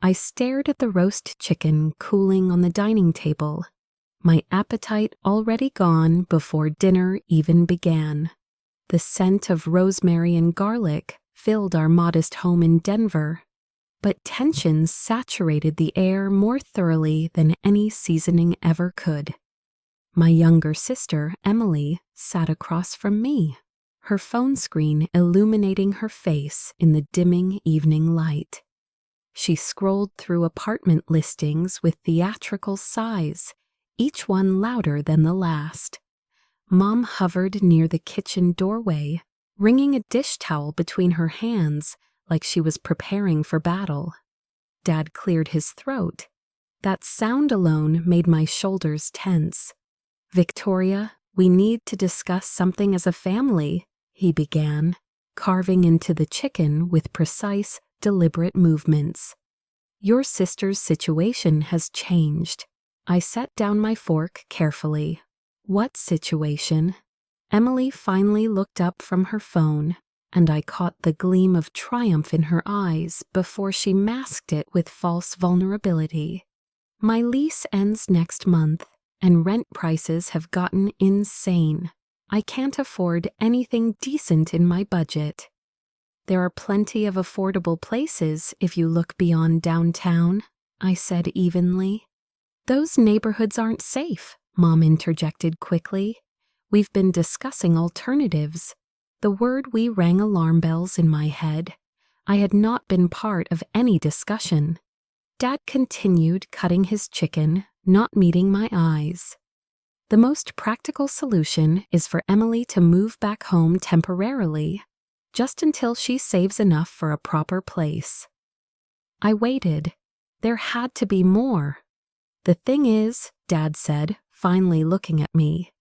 I stared at the roast chicken cooling on the dining table, my appetite already gone before dinner even began. The scent of rosemary and garlic filled our modest home in Denver, but tension saturated the air more thoroughly than any seasoning ever could. My younger sister, Emily, sat across from me, her phone screen illuminating her face in the dimming evening light. She scrolled through apartment listings with theatrical sighs, each one louder than the last. Mom hovered near the kitchen doorway, wringing a dish towel between her hands like she was preparing for battle. Dad cleared his throat. That sound alone made my shoulders tense. "Victoria, we need to discuss something as a family," he began, carving into the chicken with precise, deliberate movements. "Your sister's situation has changed." I set down my fork carefully. "What situation?" Emily finally looked up from her phone, and I caught the gleam of triumph in her eyes before she masked it with false vulnerability. "My lease ends next month, and rent prices have gotten insane. I can't afford anything decent in my budget." "There are plenty of affordable places if you look beyond downtown," I said evenly. "Those neighborhoods aren't safe," Mom interjected quickly. "We've been discussing alternatives." The word "we" rang alarm bells in my head. I had not been part of any discussion. Dad continued cutting his chicken, not meeting my eyes. "The most practical solution is for Emily to move back home temporarily, just until she saves enough for a proper place." I waited. There had to be more. "The thing is," Dad said, finally looking at me,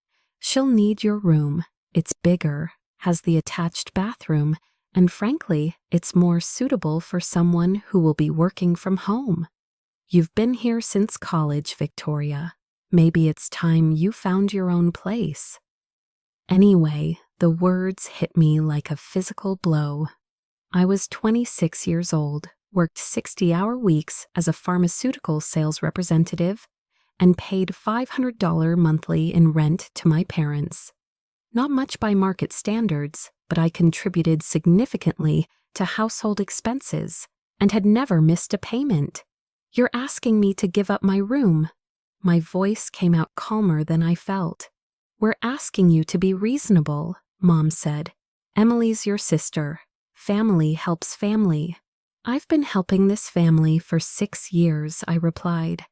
"she'll need your room. It's bigger, has the attached bathroom, and frankly, it's more suitable for someone who will be working from home. You've been here since college, Victoria. Maybe it's time you found your own place." Anyway, the words hit me like a physical blow. I was 26 years old, worked 60-hour weeks as a pharmaceutical sales representative, and paid $500 monthly in rent to my parents. Not much by market standards, but I contributed significantly to household expenses and had never missed a payment. "You're asking me to give up my room." My voice came out calmer than I felt. "We're asking you to be reasonable," Mom said. "Emily's your sister. Family helps family." "I've been helping this family for 6 years," I replied.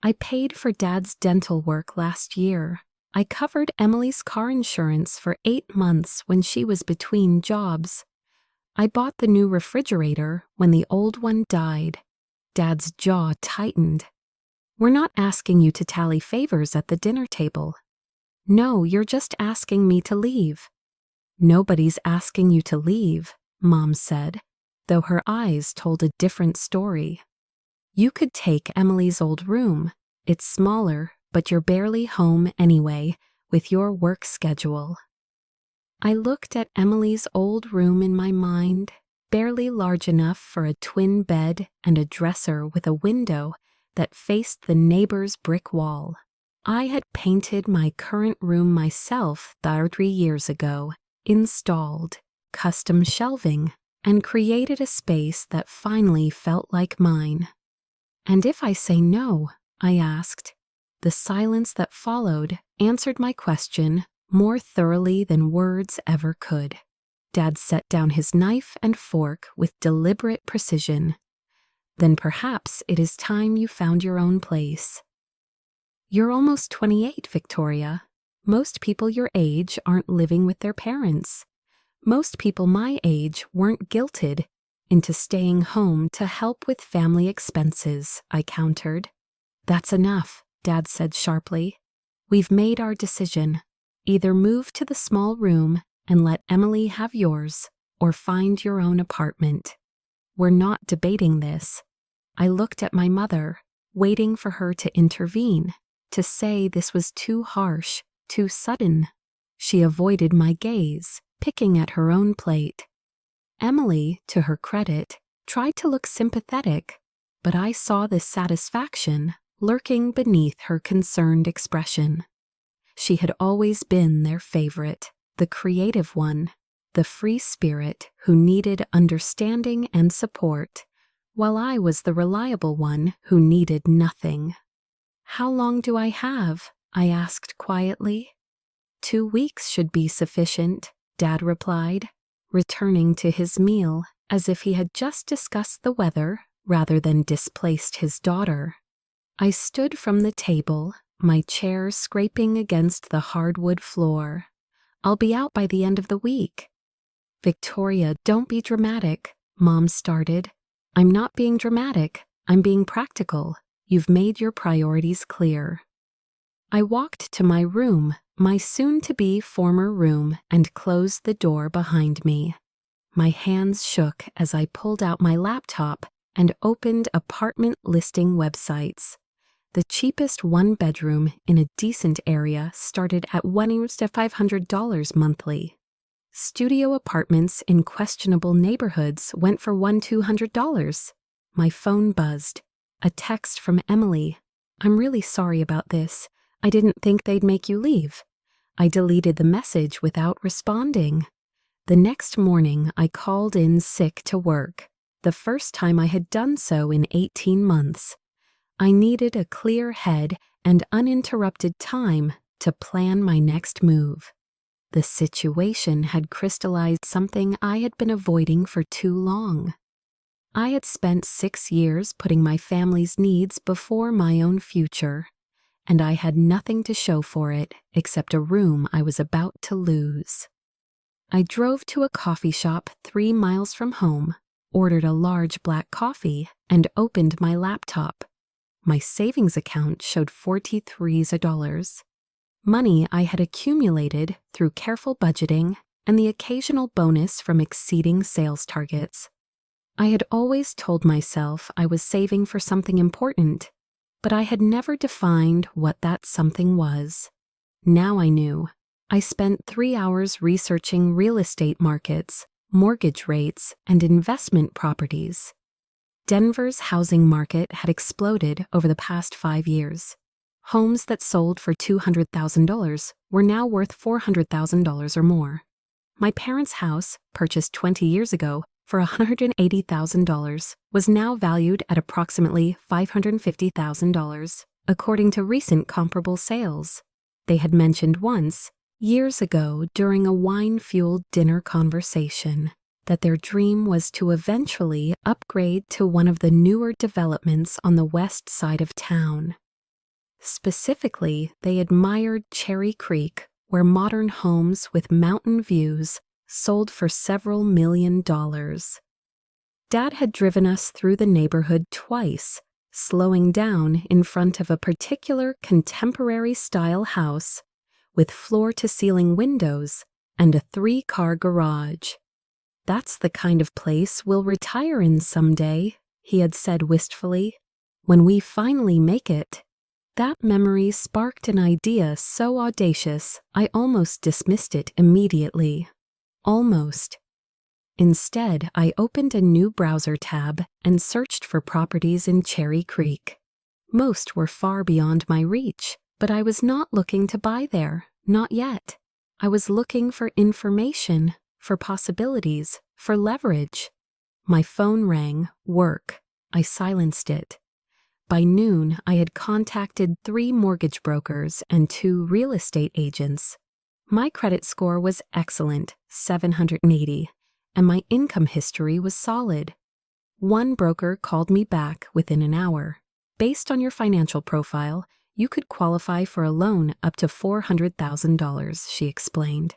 "I paid for Dad's dental work last year. I covered Emily's car insurance for 8 months when she was between jobs. I bought the new refrigerator when the old one died." Dad's jaw tightened. "We're not asking you to tally favors at the dinner table." "No, you're just asking me to leave." "Nobody's asking you to leave," Mom said, though her eyes told a different story. "You could take Emily's old room. It's smaller, but you're barely home anyway, with your work schedule." I looked at Emily's old room in my mind, barely large enough for a twin bed and a dresser with a window that faced the neighbor's brick wall. I had painted my current room myself 3 years ago, installed custom shelving, and created a space that finally felt like mine. "And if I say no?" I asked. The silence that followed answered my question more thoroughly than words ever could. Dad set down his knife and fork with deliberate precision. "Then perhaps it is time you found your own place." "You're almost 28, Victoria. Most people your age aren't living with their parents. Most people my age weren't guilted into staying home to help with family expenses," I countered. "That's enough," Dad said sharply. "We've made our decision. Either move to the small room and let Emily have yours, or find your own apartment. We're not debating this." I looked at my mother, waiting for her to intervene, to say this was too harsh, too sudden. She avoided my gaze, picking at her own plate. Emily, to her credit, tried to look sympathetic. but I saw the satisfaction lurking beneath her concerned expression. She had always been their favorite, the creative one, the free spirit who needed understanding and support, while I was the reliable one who needed nothing. "How long do I have?" I asked quietly. "2 weeks should be sufficient," Dad replied, returning to his meal as if he had just discussed the weather rather than displaced his daughter. I stood from the table, my chair scraping against the hardwood floor. "I'll be out by the end of the week." "Victoria, don't be dramatic," Mom started. "I'm not being dramatic. I'm being practical. You've made your priorities clear." I walked to my room, my soon-to-be former room, and closed the door behind me. My hands shook as I pulled out my laptop and opened apartment listing websites. The cheapest one-bedroom in a decent area started at $1,500 monthly. Studio apartments in questionable neighborhoods went for $200. My phone buzzed. A text from Emily. "I'm really sorry about this. I didn't think they'd make you leave." I deleted the message without responding. The next morning, I called in sick to work, the first time I had done so in 18 months. I needed a clear head and uninterrupted time to plan my next move. The situation had crystallized something I had been avoiding for too long. I had spent 6 years putting my family's needs before my own future, and I had nothing to show for it except a room I was about to lose. I drove to a coffee shop 3 miles from home, ordered a large black coffee, and opened my laptop. My savings account showed $43. Money I had accumulated through careful budgeting and the occasional bonus from exceeding sales targets. I had always told myself I was saving for something important, but I had never defined what that something was. Now I knew. I spent 3 hours researching real estate markets, mortgage rates, and investment properties. Denver's housing market had exploded over the past 5 years. Homes that sold for $200,000 were now worth $400,000 or more. My parents' house, purchased 20 years ago for $180,000, was now valued at approximately $550,000, according to recent comparable sales. They had mentioned once, years ago during a wine-fueled dinner conversation, that their dream was to eventually upgrade to one of the newer developments on the west side of town. Specifically, they admired Cherry Creek, where modern homes with mountain views sold for several $1,000,000. Dad had driven us through the neighborhood twice, slowing down in front of a particular contemporary-style house with floor-to-ceiling windows and a 3-car garage. "That's the kind of place we'll retire in someday," he had said wistfully. "When we finally make it." That memory sparked an idea so audacious I almost dismissed it immediately. Almost. Instead, I opened a new browser tab and searched for properties in Cherry Creek. Most were far beyond my reach, but I was not looking to buy there, not yet. I was looking for information, for possibilities, for leverage. My phone rang, work. I silenced it. By noon, I had contacted 3 mortgage brokers and 2 real estate agents. My credit score was excellent, 780, and my income history was solid. One broker called me back within an hour. "Based on your financial profile, you could qualify for a loan up to $400,000, she explained.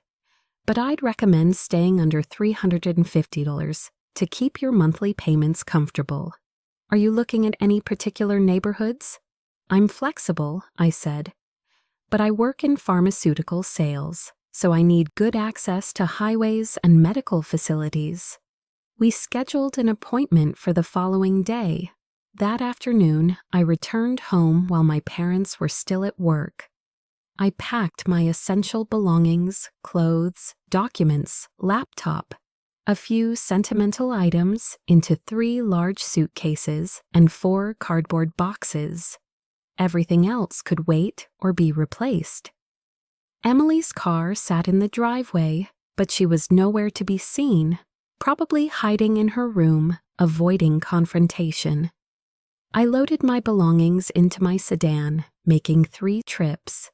"But I'd recommend staying under $350 to keep your monthly payments comfortable. Are you looking at any particular neighborhoods?" "I'm flexible," I said. "But I work in pharmaceutical sales, so I need good access to highways and medical facilities." We scheduled an appointment for the following day. That afternoon, I returned home while my parents were still at work. I packed my essential belongings, clothes, documents, laptop. a few sentimental items into 3 large suitcases and 4 cardboard boxes. Everything else could wait or be replaced. Emily's car sat in the driveway, but she was nowhere to be seen, probably hiding in her room, avoiding confrontation. I loaded my belongings into my sedan, making 3 trips.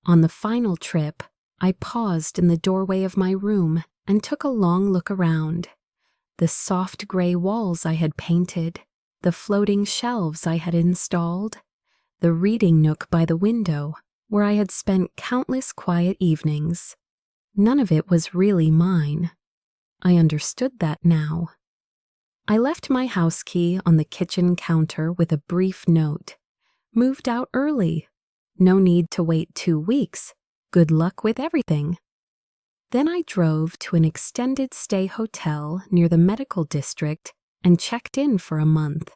On the final trip, I paused in the doorway of my room and took a long look around. The soft gray walls I had painted, the floating shelves I had installed, the reading nook by the window where I had spent countless quiet evenings. None of it was really mine. I understood that now. I left my house key on the kitchen counter with a brief note. Moved out early. No need to wait 2 weeks. Good luck with everything. Then I drove to an extended stay hotel near the medical district and checked in for a month.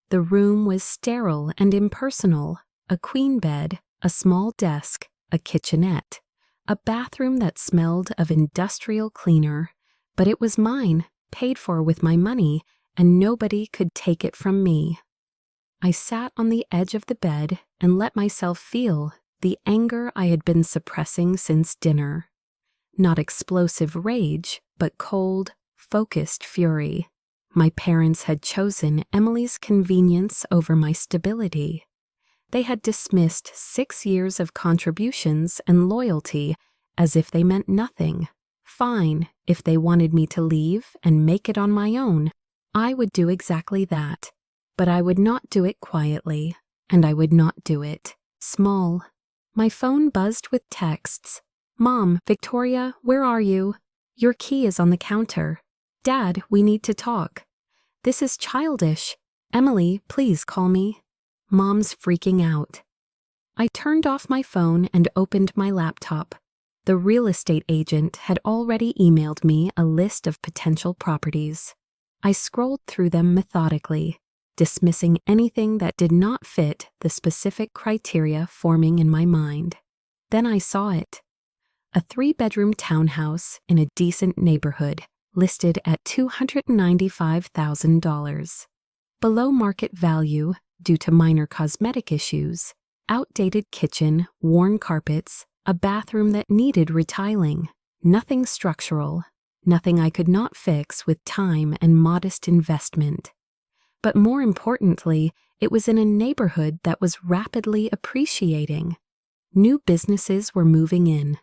The room was sterile and impersonal, a queen bed, a small desk, a kitchenette, a bathroom that smelled of industrial cleaner, but it was mine, paid for with my money, and nobody could take it from me. I sat on the edge of the bed and let myself feel the anger I had been suppressing since dinner. Not explosive rage, but cold, focused fury. My parents had chosen Emily's convenience over my stability. They had dismissed 6 years of contributions and loyalty as if they meant nothing. Fine, if they wanted me to leave and make it on my own, I would do exactly that. But I would not do it quietly, and I would not do it small. My phone buzzed with texts. Mom, Victoria, where are you? Your key is on the counter. Dad, we need to talk. This is childish. Emily, please call me. Mom's freaking out. I turned off my phone and opened my laptop. The real estate agent had already emailed me a list of potential properties. I scrolled through them methodically, dismissing anything that did not fit the specific criteria forming in my mind. Then I saw it. A 3-bedroom townhouse in a decent neighborhood, listed at $295,000. Below market value due to minor cosmetic issues, outdated kitchen, worn carpets, a bathroom that needed retiling. Nothing structural, nothing I could not fix with time and modest investment. But more importantly, it was in a neighborhood that was rapidly appreciating. New businesses were moving in.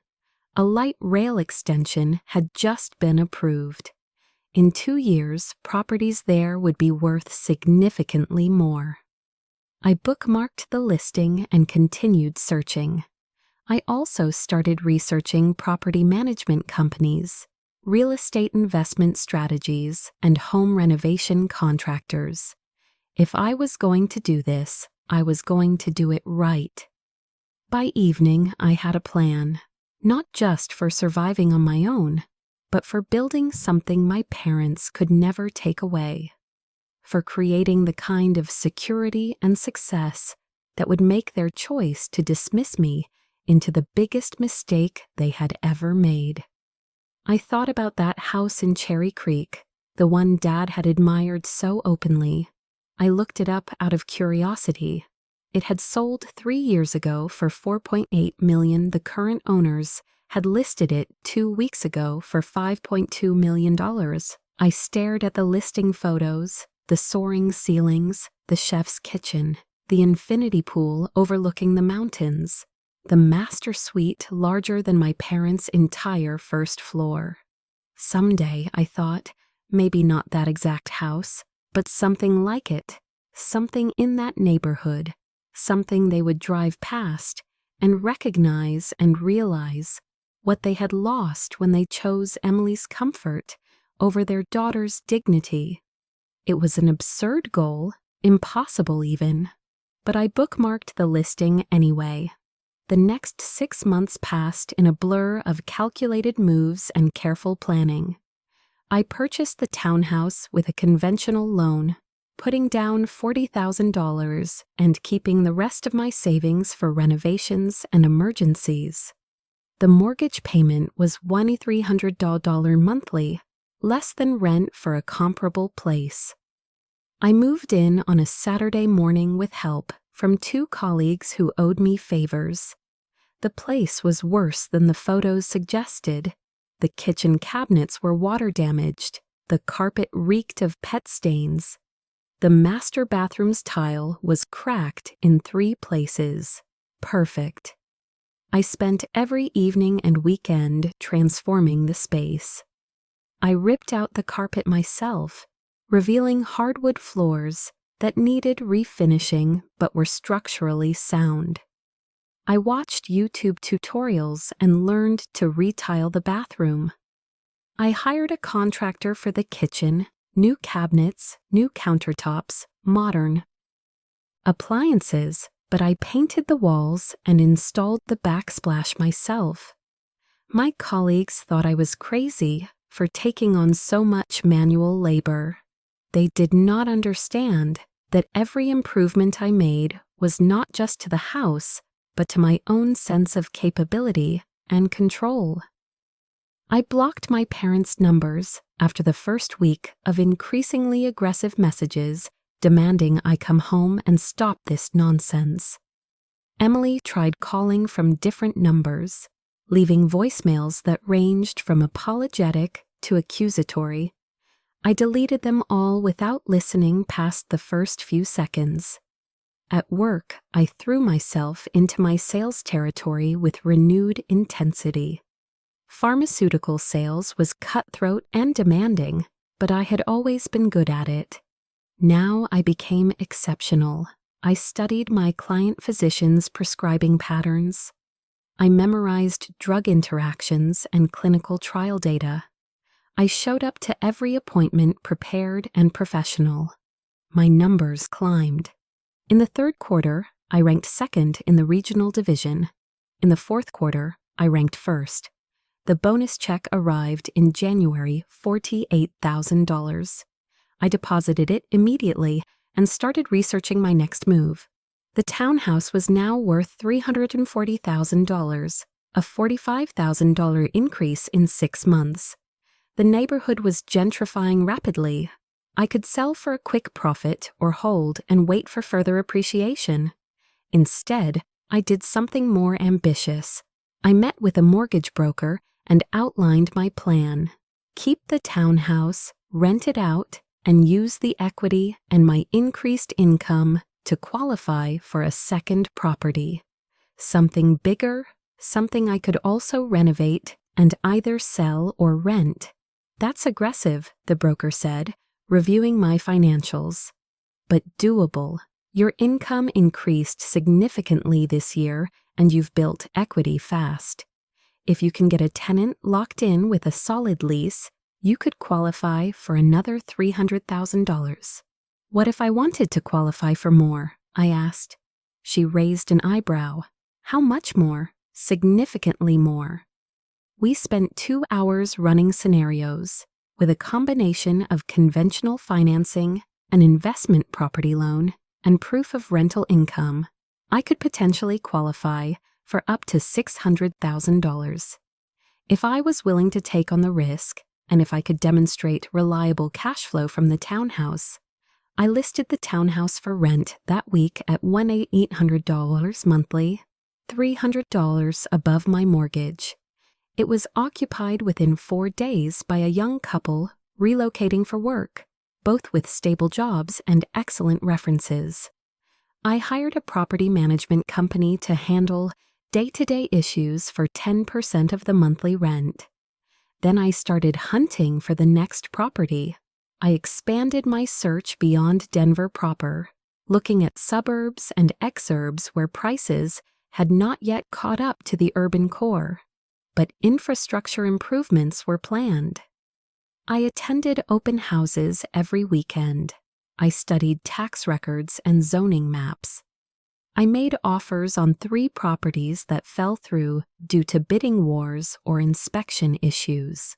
A light rail extension had just been approved. In 2 years, properties there would be worth significantly more. I bookmarked the listing and continued searching. I also started researching property management companies, real estate investment strategies, and home renovation contractors. If I was going to do this, I was going to do it right. By evening, I had a plan, not just for surviving on my own, but for building something my parents could never take away, for creating the kind of security and success that would make their choice to dismiss me into the biggest mistake they had ever made. I thought about that house in Cherry Creek, the one Dad had admired so openly. I looked it up out of curiosity. It had sold 3 years ago for $4.8 million. The current owners had listed it 2 weeks ago for $5.2 million. I stared at the listing photos, the soaring ceilings, the chef's kitchen, the infinity pool overlooking the mountains, the master suite larger than my parents' entire first floor. Someday, I thought, maybe not that exact house, but something like it, something in that neighborhood, something they would drive past and recognize and realize what they had lost when they chose Emily's comfort over their daughter's dignity. It was an absurd goal, impossible even, but I bookmarked the listing anyway. The next 6 months passed in a blur of calculated moves and careful planning. I purchased the townhouse with a conventional loan, putting down $40,000 and keeping the rest of my savings for renovations and emergencies. The mortgage payment was $2,300 monthly, less than rent for a comparable place. I moved in on a Saturday morning with help from 2 colleagues who owed me favors. The place was worse than the photos suggested. The kitchen cabinets were water damaged. The carpet reeked of pet stains. The master bathroom's tile was cracked in 3 places. Perfect. I spent every evening and weekend transforming the space. I ripped out the carpet myself, revealing hardwood floors that needed refinishing but were structurally sound. I watched YouTube tutorials and learned to retile the bathroom. I hired a contractor for the kitchen, new cabinets, new countertops, modern appliances, but I painted the walls and installed the backsplash myself. My colleagues thought I was crazy for taking on so much manual labor. They did not understand that every improvement I made was not just to the house, but to my own sense of capability and control. I blocked my parents' numbers after the first week of increasingly aggressive messages demanding I come home and stop this nonsense. Emily tried calling from different numbers, leaving voicemails that ranged from apologetic to accusatory. I deleted them all without listening past the first few seconds. At work, I threw myself into my sales territory with renewed intensity. Pharmaceutical sales was cutthroat and demanding, but I had always been good at it. Now I became exceptional. I studied my client physicians' prescribing patterns. I memorized drug interactions and clinical trial data. I showed up to every appointment prepared and professional. My numbers climbed. In the 3rd quarter, I ranked 2nd in the regional division. In the 4th quarter, I ranked 1st. The bonus check arrived in January, $48,000. I deposited it immediately and started researching my next move. The townhouse was now worth $340,000, a $45,000 increase in 6 months. The neighborhood was gentrifying rapidly. I could sell for a quick profit or hold and wait for further appreciation. Instead, I did something more ambitious. I met with a mortgage broker and outlined my plan. Keep the townhouse, rent it out, and use the equity and my increased income to qualify for a second property. Something bigger, something I could also renovate and either sell or rent. That's aggressive, the broker said, reviewing my financials. But doable. Your income increased significantly this year and you've built equity fast. If you can get a tenant locked in with a solid lease, you could qualify for another $300,000. What if I wanted to qualify for more? I asked. She raised an eyebrow. How much more? Significantly more. We spent 2 hours running scenarios. With a combination of conventional financing, an investment property loan, and proof of rental income, I could potentially qualify for up to $600,000. If I was willing to take on the risk, and if I could demonstrate reliable cash flow from the townhouse, I listed the townhouse for rent that week at $1,800 monthly, $300 above my mortgage. It was occupied within 4 days by a young couple relocating for work, both with stable jobs and excellent references. I hired a property management company to handle day-to-day issues for 10% of the monthly rent. Then I started hunting for the next property. I expanded my search beyond Denver proper, looking at suburbs and exurbs where prices had not yet caught up to the urban core, but infrastructure improvements were planned. I attended open houses every weekend. I studied tax records and zoning maps. I made offers on 3 properties that fell through due to bidding wars or inspection issues.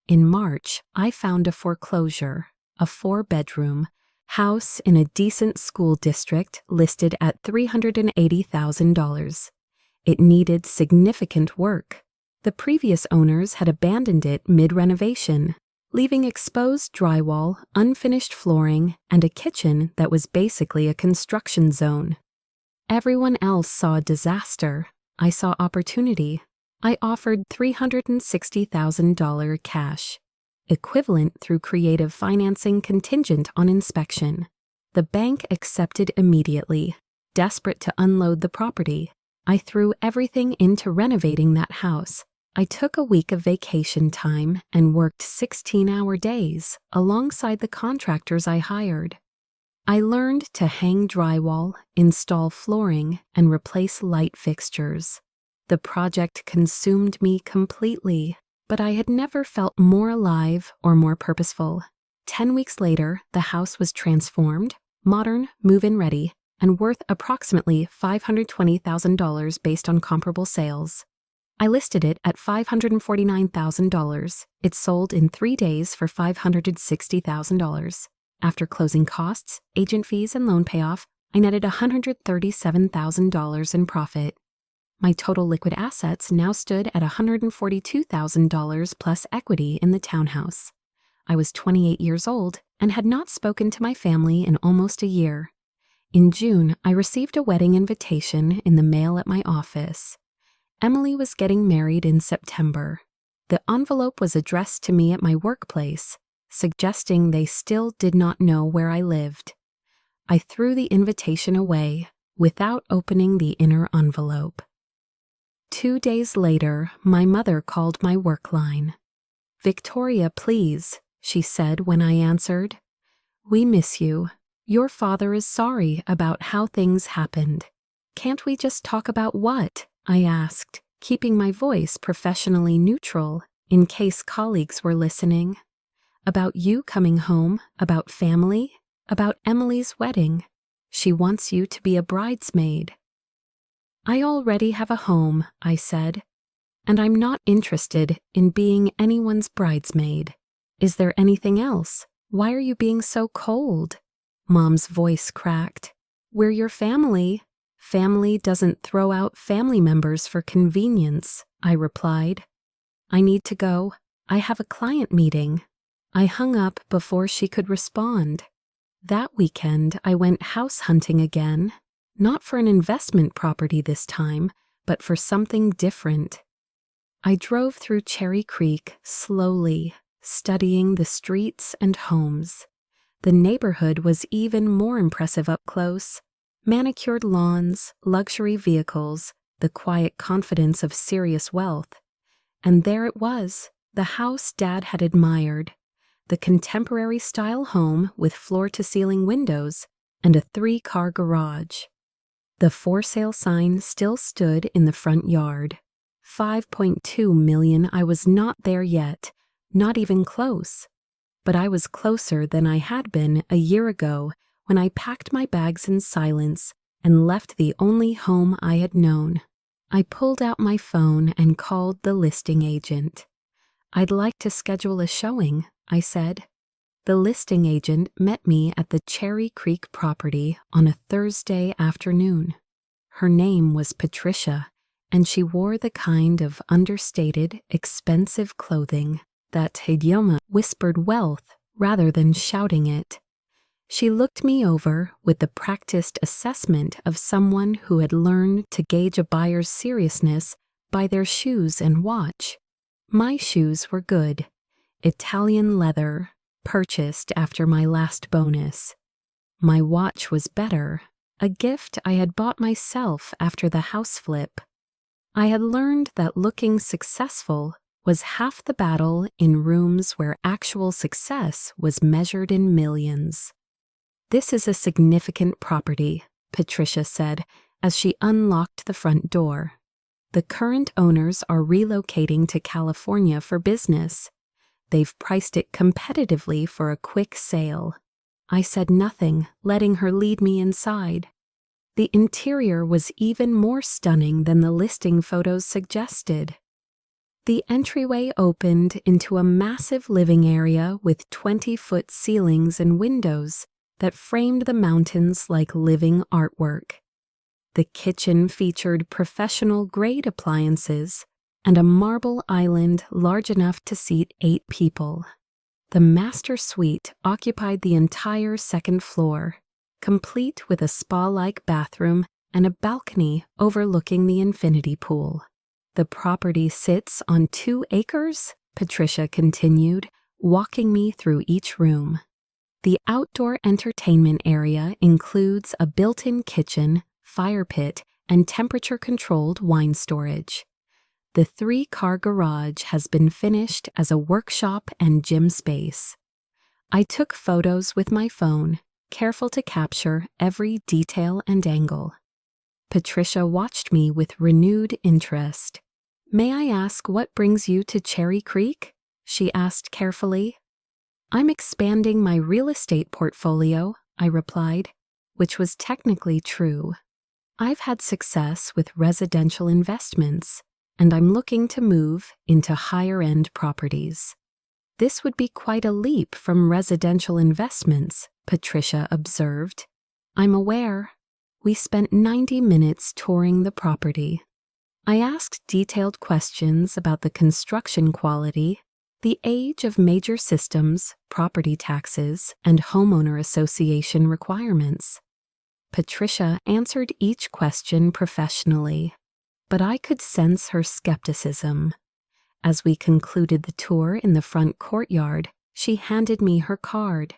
In March, I found a foreclosure, a 4-bedroom house in a decent school district listed at $380,000. It needed significant work. The previous owners had abandoned it mid-renovation. leaving exposed drywall, unfinished flooring, and a kitchen that was basically a construction zone. Everyone else saw disaster. I saw opportunity. I offered $360,000 cash, equivalent through creative financing contingent on inspection. The bank accepted immediately. Desperate to unload the property, I threw everything into renovating that house. I took a week of vacation time and worked 16-hour days alongside the contractors I hired. I learned to hang drywall, install flooring, and replace light fixtures. The project consumed me completely, but I had never felt more alive or more purposeful. 10 weeks later, the house was transformed, modern, move-in ready, and worth approximately $520,000 based on comparable sales. I listed it at $549,000. It sold in 3 days for $560,000. After closing costs, agent fees, and loan payoff, I netted $137,000 in profit. My total liquid assets now stood at $142,000 plus equity in the townhouse. I was 28 years old and had not spoken to my family in almost a year. In June, I received a wedding invitation in the mail at my office. Emily was getting married in September. The envelope was addressed to me at my workplace, suggesting they still did not know where I lived. I threw the invitation away without opening the inner envelope. 2 days later, my mother called my work line. "Victoria, please," she said when I answered. "We miss you. Your father is sorry about how things happened." "Can't we just talk about what?" I asked, keeping my voice professionally neutral in case colleagues were listening. "About you coming home, about family, about Emily's wedding. She wants you to be a bridesmaid." "I already have a home," I said, "and I'm not interested in being anyone's bridesmaid. Is there anything else? Why are you being so cold?" Mom's voice cracked. "We're your family. Family doesn't throw out family members for convenience," I replied. "I need to go. I have a client meeting." I hung up before she could respond. That weekend, I went house hunting again, not for an investment property this time, but for something different. I drove through Cherry Creek slowly, studying the streets and homes. The neighborhood was even more impressive up close. Manicured lawns, luxury vehicles, the quiet confidence of serious wealth. And there it was, the house Dad had admired. The contemporary-style home with floor-to-ceiling windows and a 3-car garage. The for-sale sign still stood in the front yard. $5.2 million. I was not there yet, not even close. But I was closer than I had been a year ago when I packed my bags in silence and left the only home I had known. I pulled out my phone and called the listing agent. "I'd like to schedule a showing," I said. The listing agent met me at the Cherry Creek property on a Thursday afternoon. Her name was Patricia, and she wore the kind of understated, expensive clothing that Hideyoma whispered wealth rather than shouting it. She looked me over with the practiced assessment of someone who had learned to gauge a buyer's seriousness by their shoes and watch. My shoes were good, Italian leather, purchased after my last bonus. My watch was better, a gift I had bought myself after the house flip. I had learned that looking successful was half the battle in rooms where actual success was measured in millions. "This is a significant property," Patricia said as she unlocked the front door. "The current owners are relocating to California for business. They've priced it competitively for a quick sale." I said nothing, letting her lead me inside. The interior was even more stunning than the listing photos suggested. The entryway opened into a massive living area with 20-foot ceilings and windows that framed the mountains like living artwork. The kitchen featured professional-grade appliances and a marble island large enough to seat 8 people. The master suite occupied the entire second floor, complete with a spa-like bathroom and a balcony overlooking the infinity pool. The property sits on 2 acres, Patricia continued, walking me through each room. The outdoor entertainment area includes a built-in kitchen, fire pit, and temperature-controlled wine storage. The 3-car garage has been finished as a workshop and gym space. I took photos with my phone, careful to capture every detail and angle. Patricia watched me with renewed interest. "May I ask what brings you to Cherry Creek?" she asked carefully. "I'm expanding my real estate portfolio," I replied, which was technically true. I've had success with residential investments, and I'm looking to move into higher-end properties. "This would be quite a leap from residential investments," Patricia observed. "I'm aware." We spent 90 minutes touring the property. I asked detailed questions about the construction quality, the age of major systems, property taxes, and homeowner association requirements. Patricia answered each question professionally, but I could sense her skepticism. As we concluded the tour in the front courtyard, she handed me her card.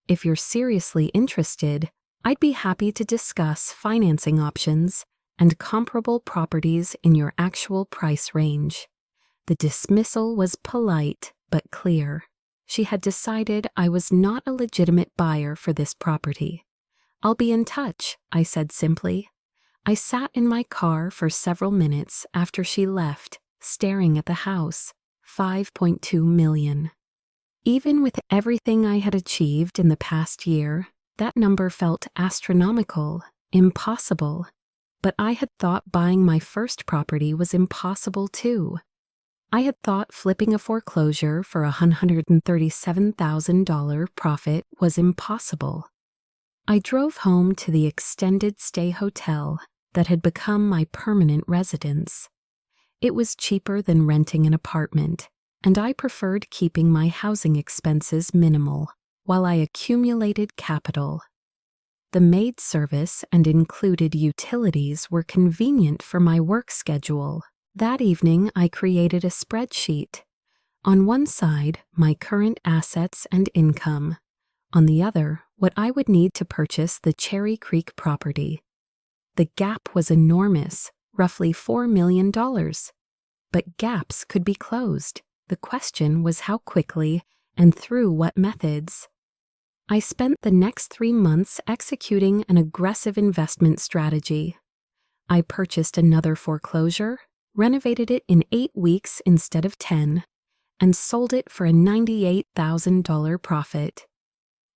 "If you're seriously interested, I'd be happy to discuss financing options and comparable properties in your actual price range." The dismissal was polite but clear. She had decided I was not a legitimate buyer for this property. "I'll be in touch," I said simply. I sat in my car for several minutes after she left, staring at the house, $5.2 million. Even with everything I had achieved in the past year, that number felt astronomical, impossible. But I had thought buying my first property was impossible too. I had thought flipping a foreclosure for a $137,000 profit was impossible. I drove home to the extended stay hotel that had become my permanent residence. It was cheaper than renting an apartment, and I preferred keeping my housing expenses minimal while I accumulated capital. The maid service and included utilities were convenient for my work schedule. That evening, I created a spreadsheet. On one side, my current assets and income. On the other, what I would need to purchase the Cherry Creek property. The gap was enormous, roughly $4 million. But gaps could be closed. The question was how quickly and through what methods. I spent the next 3 months executing an aggressive investment strategy. I purchased another foreclosure, renovated it in 8 weeks instead of 10, and sold it for a $98,000 profit.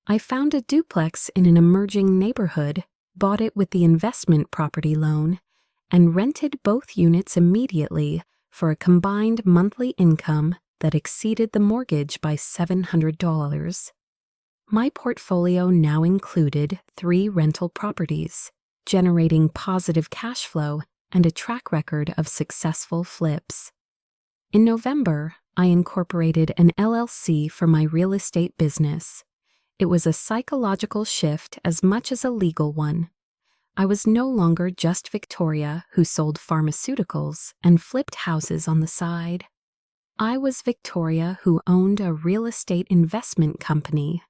I found a duplex in an emerging neighborhood, bought it with the investment property loan, and rented both units immediately for a combined monthly income that exceeded the mortgage by $700. My portfolio now included 3 rental properties, generating positive cash flow and a track record of successful flips. In November, I incorporated an LLC for my real estate business. It was a psychological shift as much as a legal one. I was no longer just Victoria who sold pharmaceuticals and flipped houses on the side. I was Victoria who owned a real estate investment company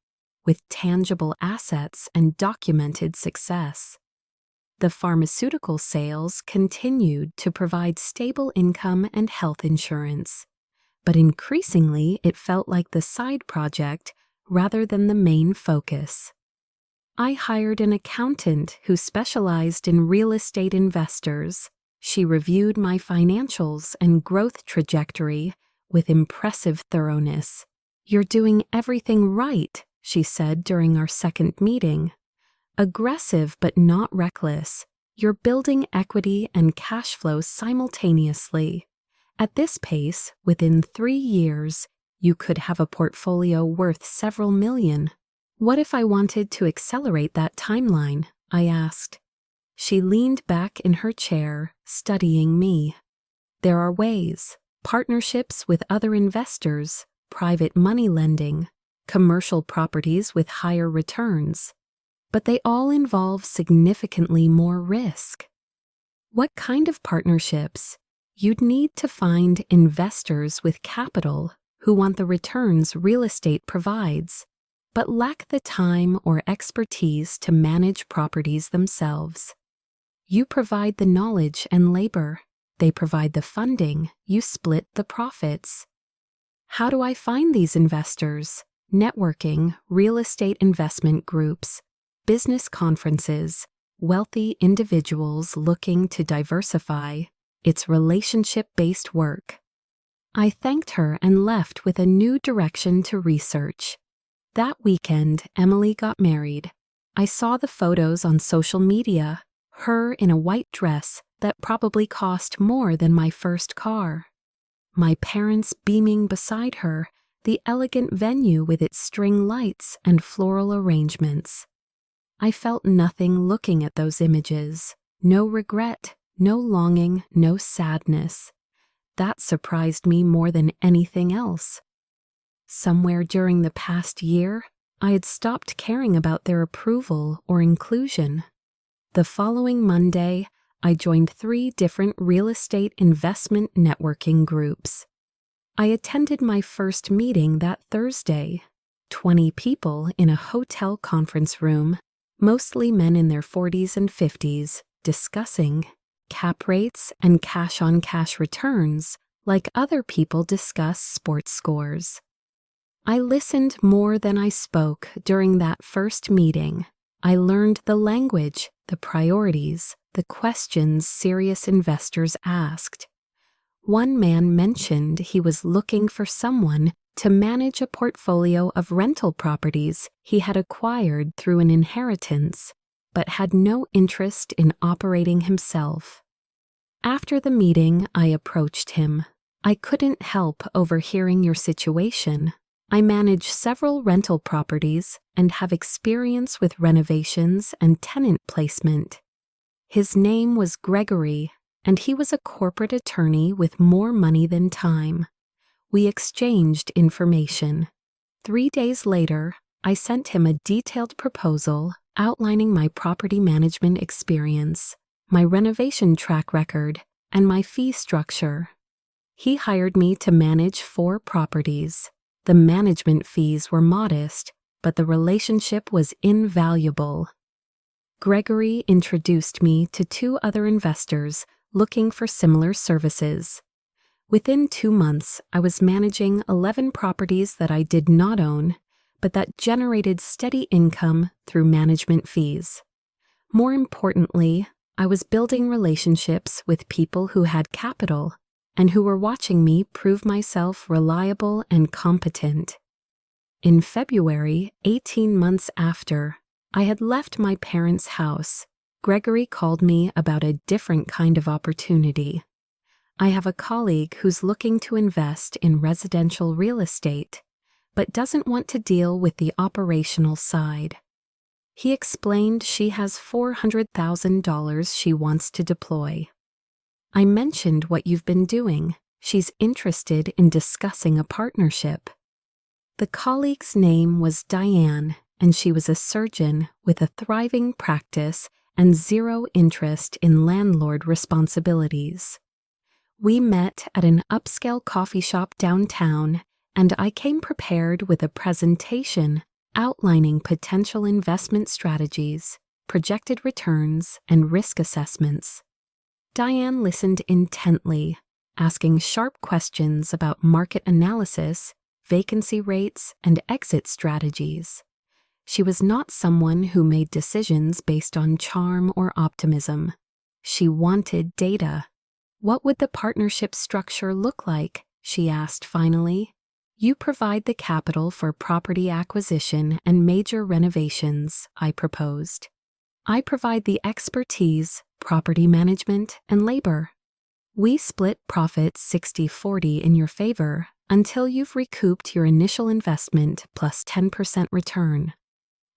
with tangible assets and documented success. The pharmaceutical sales continued to provide stable income and health insurance, but increasingly it felt like the side project rather than the main focus. I hired an accountant who specialized in real estate investors. She reviewed my financials and growth trajectory with impressive thoroughness. "You're doing everything right," she said during our second meeting. "Aggressive but not reckless. You're building equity and cash flow simultaneously. At this pace, within 3 years, you could have a portfolio worth several million." "What if I wanted to accelerate that timeline?" I asked. She leaned back in her chair, studying me. "There are ways. Partnerships with other investors, private money lending, commercial properties with higher returns, but they all involve significantly more risk. What kind of partnerships? You'd need to find investors with capital who want the returns real estate provides, but lack the time or expertise to manage properties themselves. You provide the knowledge and labor. They provide the funding. You split the profits. How do I find these investors? Networking, real estate investment groups, business conferences, wealthy individuals looking to diversify. It's relationship-based work. I thanked her and left with a new direction to research. That weekend, Emily got married. I saw the photos on social media, her in a white dress that probably cost more than my first car. My parents beaming beside her, the elegant venue with its string lights and floral arrangements. I felt nothing looking at those images. No regret, no longing, no sadness. That surprised me more than anything else. Somewhere during the past year, I had stopped caring about their approval or inclusion. The following Monday, I joined 3 different real estate investment networking groups. I attended my first meeting that Thursday. 20 people in a hotel conference room, mostly men in their 40s and 50s, discussing cap rates and cash-on-cash returns like other people discuss sports scores. I listened more than I spoke during that first meeting. I learned the language, the priorities, the questions serious investors asked. One man mentioned he was looking for someone to manage a portfolio of rental properties he had acquired through an inheritance, but had no interest in operating himself. After the meeting, I approached him. I couldn't help overhearing your situation. I manage several rental properties and have experience with renovations and tenant placement. His name was Gregory, and he was a corporate attorney with more money than time. We exchanged information. 3 days later, I sent him a detailed proposal outlining my property management experience, my renovation track record, and my fee structure. He hired me to manage 4 properties. The management fees were modest, but the relationship was invaluable. Gregory introduced me to 2 other investors looking for similar services. Within 2 months, I was managing 11 properties that I did not own, but that generated steady income through management fees. More importantly, I was building relationships with people who had capital and who were watching me prove myself reliable and competent. In February, 18 months after, I had left my parents' house. Gregory called me about a different kind of opportunity. I have a colleague who's looking to invest in residential real estate, but doesn't want to deal with the operational side. He explained she has $400,000 she wants to deploy. I mentioned what you've been doing. She's interested in discussing a partnership. The colleague's name was Diane, and she was a surgeon with a thriving practice and zero interest in landlord responsibilities. We met at an upscale coffee shop downtown, and I came prepared with a presentation outlining potential investment strategies, projected returns, and risk assessments. Diane listened intently, asking sharp questions about market analysis, vacancy rates, and exit strategies. She was not someone who made decisions based on charm or optimism. She wanted data. What would the partnership structure look like? She asked finally. You provide the capital for property acquisition and major renovations, I proposed. I provide the expertise, property management, and labor. We split profits 60-40 in your favor until you've recouped your initial investment plus 10% return.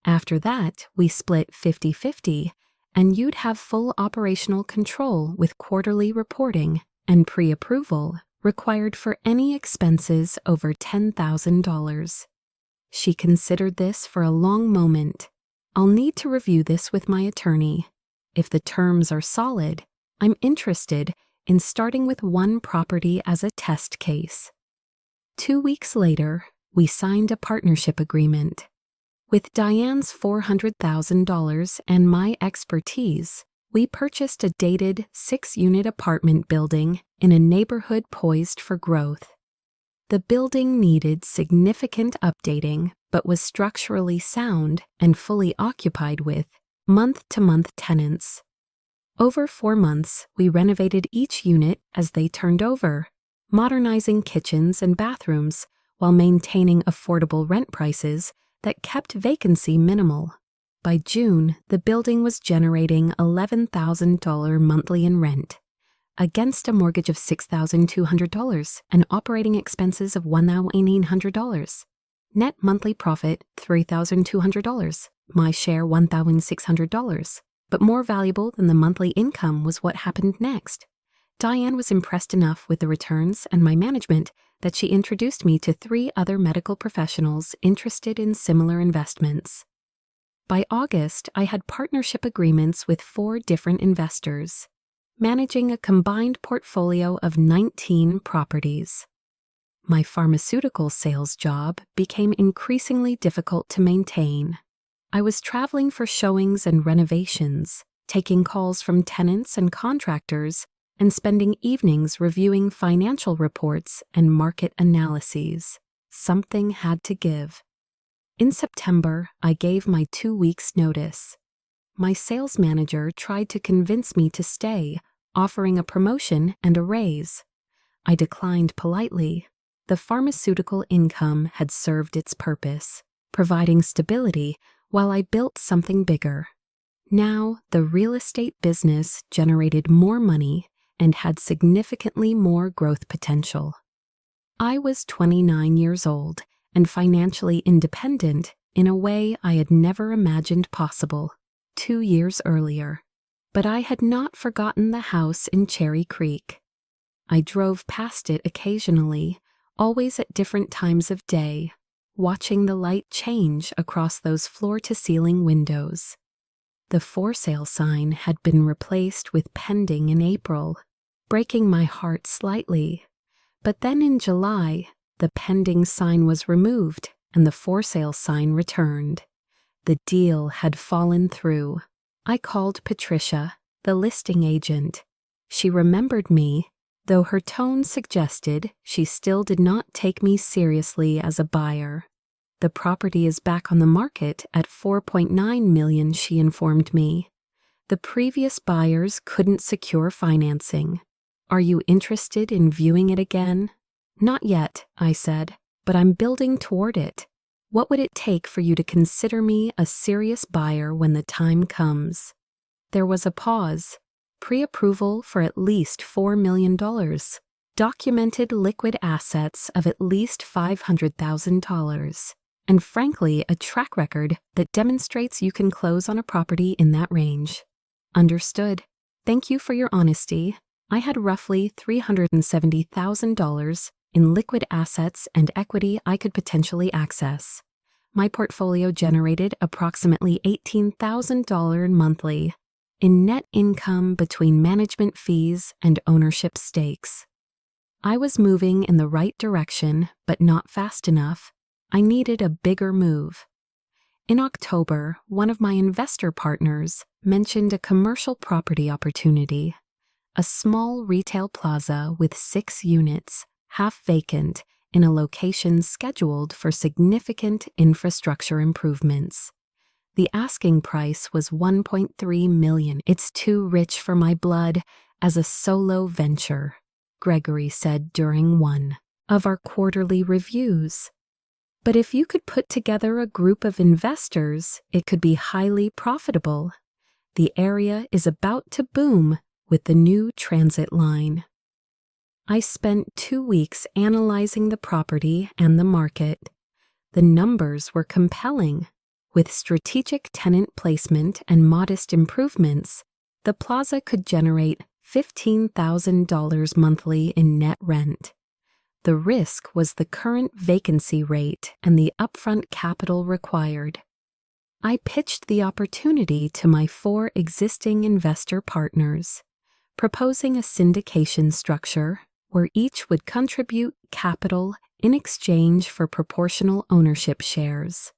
After that, we split 50-50, and you'd have full operational control with quarterly reporting and pre-approval required for any expenses over $10,000. She considered this for a long moment. I'll need to review this with my attorney. If the terms are solid, I'm interested in starting with one property as a test case. 2 weeks later, we signed a partnership agreement. With Diane's $400,000 and my expertise, we purchased a dated 6-unit apartment building in a neighborhood poised for growth. The building needed significant updating, but was structurally sound and fully occupied with month-to-month tenants. Over 4 months, we renovated each unit as they turned over, modernizing kitchens and bathrooms while maintaining affordable rent prices that kept vacancy minimal. By June, the building was generating $11,000 monthly in rent, against a mortgage of $6,200 and operating expenses of $1,800. Net monthly profit, $3,200. My share, $1,600. But more valuable than the monthly income was what happened next. Diane was impressed enough with the returns and my management that she introduced me to 3 other medical professionals interested in similar investments. By August, I had partnership agreements with 4 different investors, managing a combined portfolio of 19 properties. My pharmaceutical sales job became increasingly difficult to maintain. I was traveling for showings and renovations, taking calls from tenants and contractors, and spending evenings reviewing financial reports and market analyses. Something had to give. In September, I gave my 2 weeks' notice. My sales manager tried to convince me to stay, offering a promotion and a raise. I declined politely. The pharmaceutical income had served its purpose, providing stability while I built something bigger. Now, the real estate business generated more money and had significantly more growth potential. I was 29 years old and financially independent in a way I had never imagined possible 2 years earlier. But I had not forgotten the house in Cherry Creek. I drove past it occasionally, always at different times of day, watching the light change across those floor-to-ceiling windows. The for sale sign had been replaced with pending in April, breaking my heart slightly. But then in July, the pending sign was removed and the for sale sign returned. The deal had fallen through. I called Patricia, the listing agent. She remembered me, though her tone suggested she still did not take me seriously as a buyer. The property is back on the market at $4.9 million, she informed me. The previous buyers couldn't secure financing. Are you interested in viewing it again? Not yet, I said, but I'm building toward it. What would it take for you to consider me a serious buyer when the time comes? There was a pause. Pre-approval for at least $4 million. Documented liquid assets of at least $500,000. And frankly, a track record that demonstrates you can close on a property in that range. Understood. Thank you for your honesty. I had roughly $370,000 in liquid assets and equity I could potentially access. My portfolio generated approximately $18,000 monthly in net income between management fees and ownership stakes. I was moving in the right direction, but not fast enough. I needed a bigger move. In October, one of my investor partners mentioned a commercial property opportunity, a small retail plaza with 6 units, half vacant, in a location scheduled for significant infrastructure improvements. The asking price was $1.3 million. It's too rich for my blood as a solo venture, Gregory said during one of our quarterly reviews. But if you could put together a group of investors, it could be highly profitable. The area is about to boom with the new transit line. I spent 2 weeks analyzing the property and the market. The numbers were compelling. With strategic tenant placement and modest improvements, the plaza could generate $15,000 monthly in net rent. The risk was the current vacancy rate and the upfront capital required. I pitched the opportunity to my 4 existing investor partners, proposing a syndication structure where each would contribute capital in exchange for proportional ownership shares,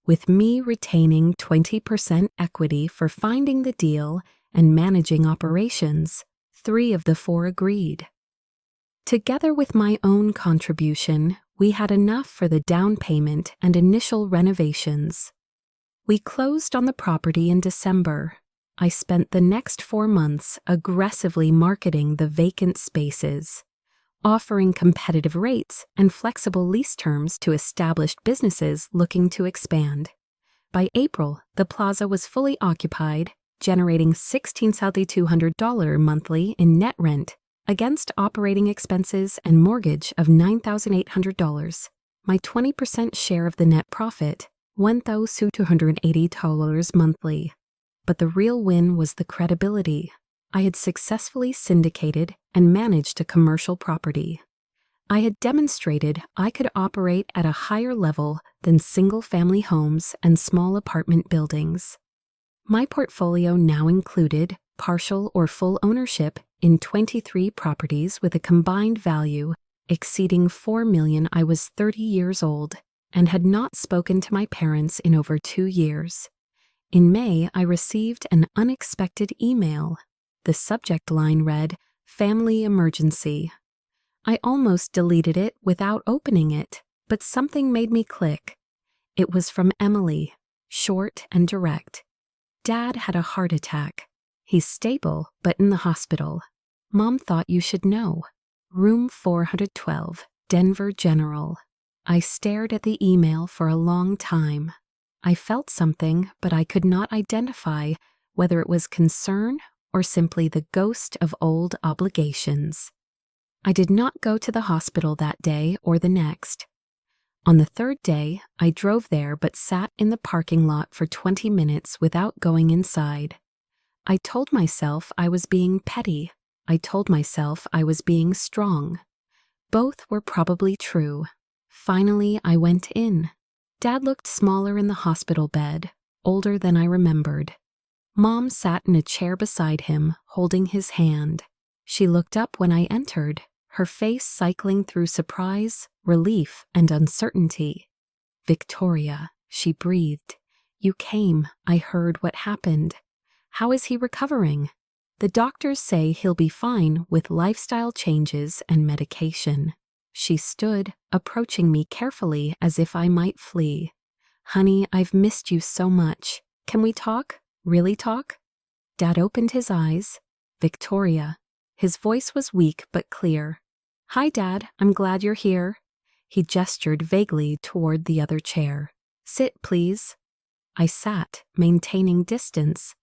with me retaining 20% equity for finding the deal and managing operations. 3 of the 4 agreed. Together with my own contribution, we had enough for the down payment and initial renovations. We closed on the property in December. I spent the next 4 months aggressively marketing the vacant spaces, offering competitive rates and flexible lease terms to established businesses looking to expand. By April, the plaza was fully occupied, generating $16,200 monthly in net rent against operating expenses and mortgage of $9,800. My 20% share of the net profit, $1,280 monthly. But the real win was the credibility. I had successfully syndicated and managed a commercial property. I had demonstrated I could operate at a higher level than single-family homes and small apartment buildings. My portfolio now included partial or full ownership in 23 properties with a combined value exceeding $4 million. I was 30 years old and had not spoken to my parents in over 2 years. In May, I received an unexpected email. The subject line read, "Family Emergency." I almost deleted it without opening it, but something made me click. It was from Emily, short and direct. Dad had a heart attack. He's stable, but in the hospital. Mom thought you should know. Room 412, Denver General. I stared at the email for a long time. I felt something, but I could not identify whether it was concern or simply the ghost of old obligations. I did not go to the hospital that day or the next. On the 3rd day, I drove there but sat in the parking lot for 20 minutes without going inside. I told myself I was being petty. I told myself I was being strong. Both were probably true. Finally, I went in. Dad looked smaller in the hospital bed, older than I remembered. Mom sat in a chair beside him, holding his hand. She looked up when I entered, her face cycling through surprise, relief, and uncertainty. "Victoria," she breathed. "You came. I heard what happened. How is he recovering?" "The doctors say he'll be fine with lifestyle changes and medication." She stood, approaching me carefully as if I might flee. "Honey, I've missed you so much. Can we talk? Really talk?" Dad opened his eyes. "Victoria." His voice was weak but clear. "Hi, Dad. I'm glad you're here." He gestured vaguely toward the other chair. "Sit, please." I sat, maintaining distance.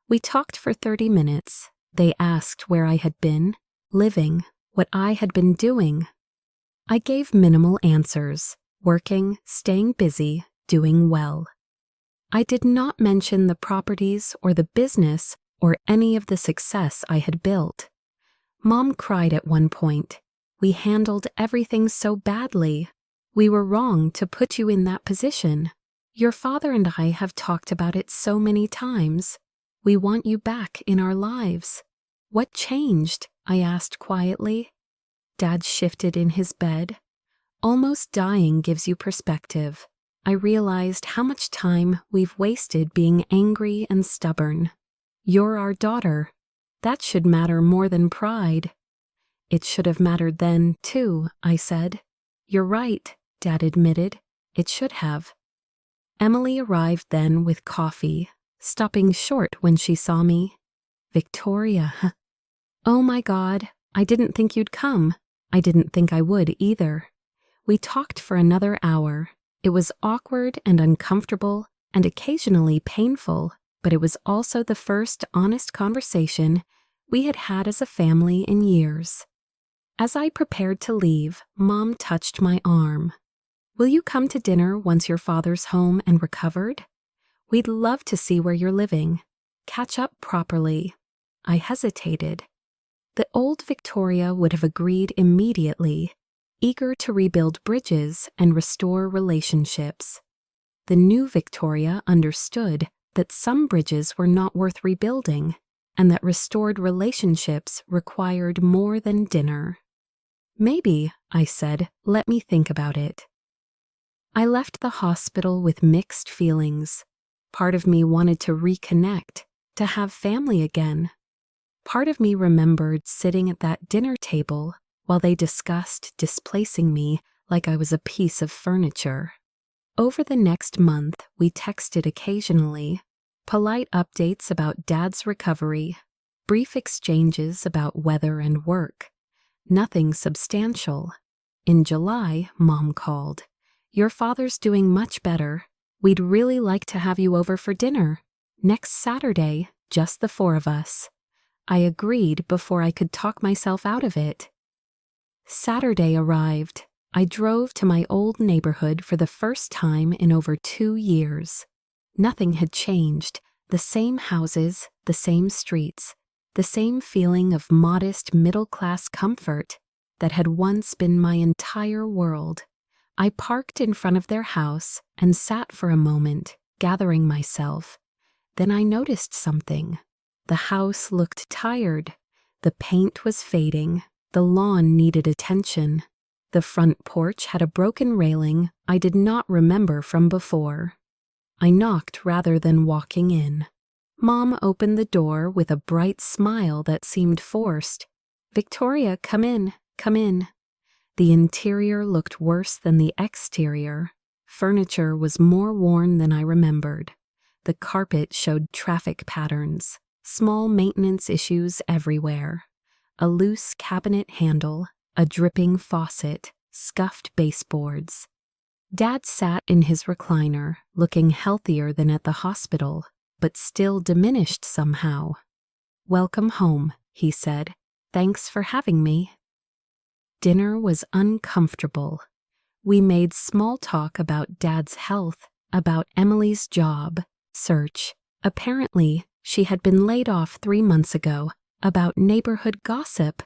We talked for 30 minutes. They asked where I had been, living, what I had been doing. I gave minimal answers, working, staying busy, doing well. I did not mention the properties or the business or any of the success I had built. Mom cried at one point. "We handled everything so badly. We were wrong to put you in that position. Your father and I have talked about it so many times. We want you back in our lives." "What changed?" I asked quietly. Dad shifted in his bed. "Almost dying gives you perspective. I realized how much time we've wasted being angry and stubborn. You're our daughter. That should matter more than pride." "It should have mattered then, too," I said. "You're right," Dad admitted. "It should have." Emily arrived then with coffee, stopping short when she saw me. "Victoria." "Oh my God, I didn't think you'd come. I didn't think I would either." We talked for another hour. It was awkward and uncomfortable and occasionally painful, but it was also the first honest conversation we had had as a family in years. As I prepared to leave, Mom touched my arm. "Will you come to dinner once your father's home and recovered? We'd love to see where you're living. Catch up properly." I hesitated. The old Victoria would have agreed immediately. eager to rebuild bridges and restore relationships. The new Victoria understood that some bridges were not worth rebuilding and that restored relationships required more than dinner. "Maybe," I said, "let me think about it." I left the hospital with mixed feelings. Part of me wanted to reconnect, to have family again. Part of me remembered sitting at that dinner table while they discussed displacing me like I was a piece of furniture. Over the next month, we texted occasionally, polite updates about Dad's recovery, brief exchanges about weather and work. Nothing substantial. In July, Mom called. "Your father's doing much better. We'd really like to have you over for dinner. Next Saturday, just the four of us." I agreed before I could talk myself out of it. Saturday arrived. I drove to my old neighborhood for the first time in over 2 years. Nothing had changed. The same houses, the same streets, the same feeling of modest middle-class comfort that had once been my entire world. I parked in front of their house and sat for a moment, gathering myself. Then I noticed something. The house looked tired. The paint was fading. The lawn needed attention. The front porch had a broken railing I did not remember from before. I knocked rather than walking in. Mom opened the door with a bright smile that seemed forced. "Victoria, come in, come in." The interior looked worse than the exterior. Furniture was more worn than I remembered. The carpet showed traffic patterns, small maintenance issues everywhere. A loose cabinet handle, a dripping faucet, scuffed baseboards. Dad sat in his recliner, looking healthier than at the hospital, but still diminished somehow. "Welcome home," he said. "Thanks for having me." Dinner was uncomfortable. We made small talk about Dad's health, about Emily's job search. Apparently, she had been laid off 3 months ago, about neighborhood gossip.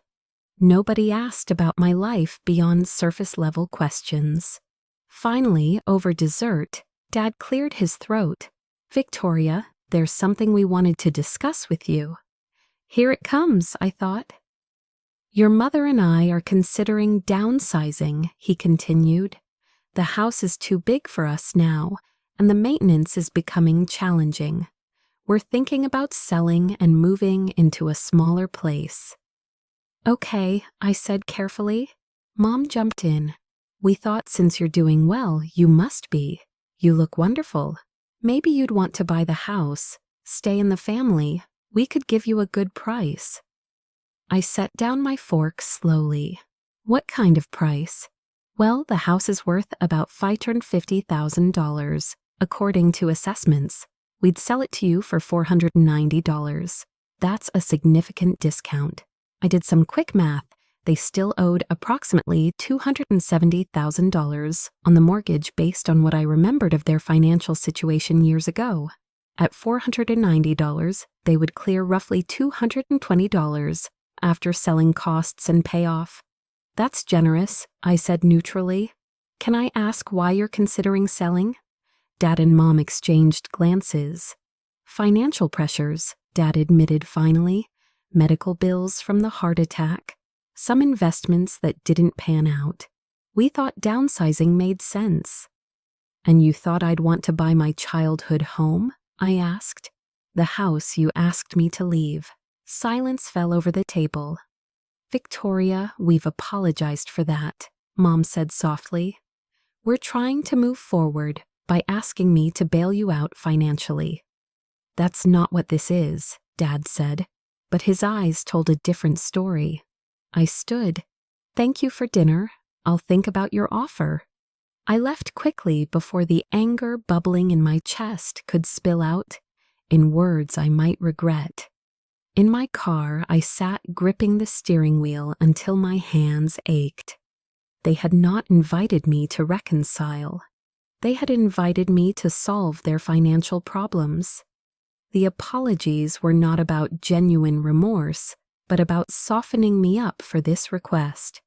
Nobody asked about my life beyond surface-level questions. Finally, over dessert, Dad cleared his throat. "Victoria, there's something we wanted to discuss with you." "Here it comes," I thought. "Your mother and I are considering downsizing," he continued. "The house is too big for us now, and the maintenance is becoming challenging. We're thinking about selling and moving into a smaller place." "Okay," I said carefully. Mom jumped in. "We thought since you're doing well, you must be. You look wonderful. Maybe you'd want to buy the house, stay in the family. We could give you a good price." I set down my fork slowly. "What kind of price?" "Well, the house is worth about $550,000, according to assessments. We'd sell it to you for $490. That's a significant discount." I did some quick math. They still owed approximately $270,000 on the mortgage based on what I remembered of their financial situation years ago. At $490, they would clear roughly $220 after selling costs and payoff. "That's generous," I said neutrally. "Can I ask why you're considering selling?" Dad and Mom exchanged glances. "Financial pressures," Dad admitted finally. "Medical bills from the heart attack. Some investments that didn't pan out. We thought downsizing made sense." "And you thought I'd want to buy my childhood home?" I asked. "The house you asked me to leave." Silence fell over the table. "Victoria, we've apologized for that," Mom said softly. "We're trying to move forward by asking me to bail you out financially." "That's not what this is," Dad said, but his eyes told a different story. I stood. "Thank you for dinner. I'll think about your offer." I left quickly before the anger bubbling in my chest could spill out in words I might regret. In my car, I sat gripping the steering wheel until my hands ached. They had not invited me to reconcile. They had invited me to solve their financial problems. The apologies were not about genuine remorse, but about softening me up for this request.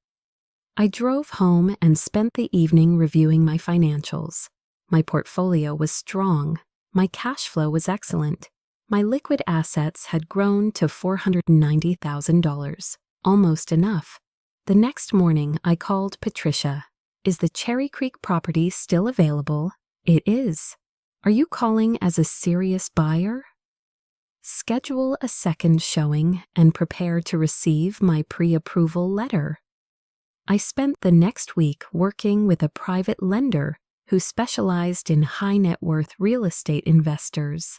I drove home and spent the evening reviewing my financials. My portfolio was strong. My cash flow was excellent. My liquid assets had grown to $490,000, almost enough. The next morning, I called Patricia. "Is the Cherry Creek property still available?" "It is." "Are you calling as a serious buyer?" "Schedule a second showing and prepare to receive my pre-approval letter." I spent the next week working with a private lender who specialized in high-net-worth real estate investors.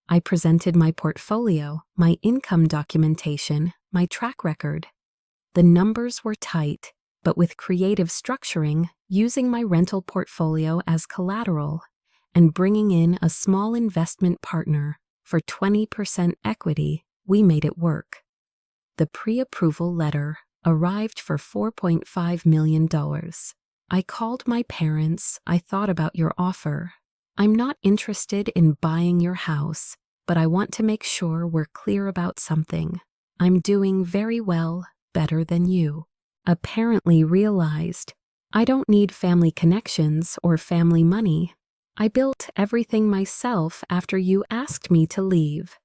I presented my portfolio, my income documentation, my track record. The numbers were tight, but with creative structuring, using my rental portfolio as collateral, and bringing in a small investment partner for 20% equity, we made it work. The pre-approval letter arrived for $4.5 million. I called my parents. "I thought about your offer. I'm not interested in buying your house, but I want to make sure we're clear about something. I'm doing very well, better than you." Apparently realized, I don't need family connections or family money. I built everything myself after you asked me to leave.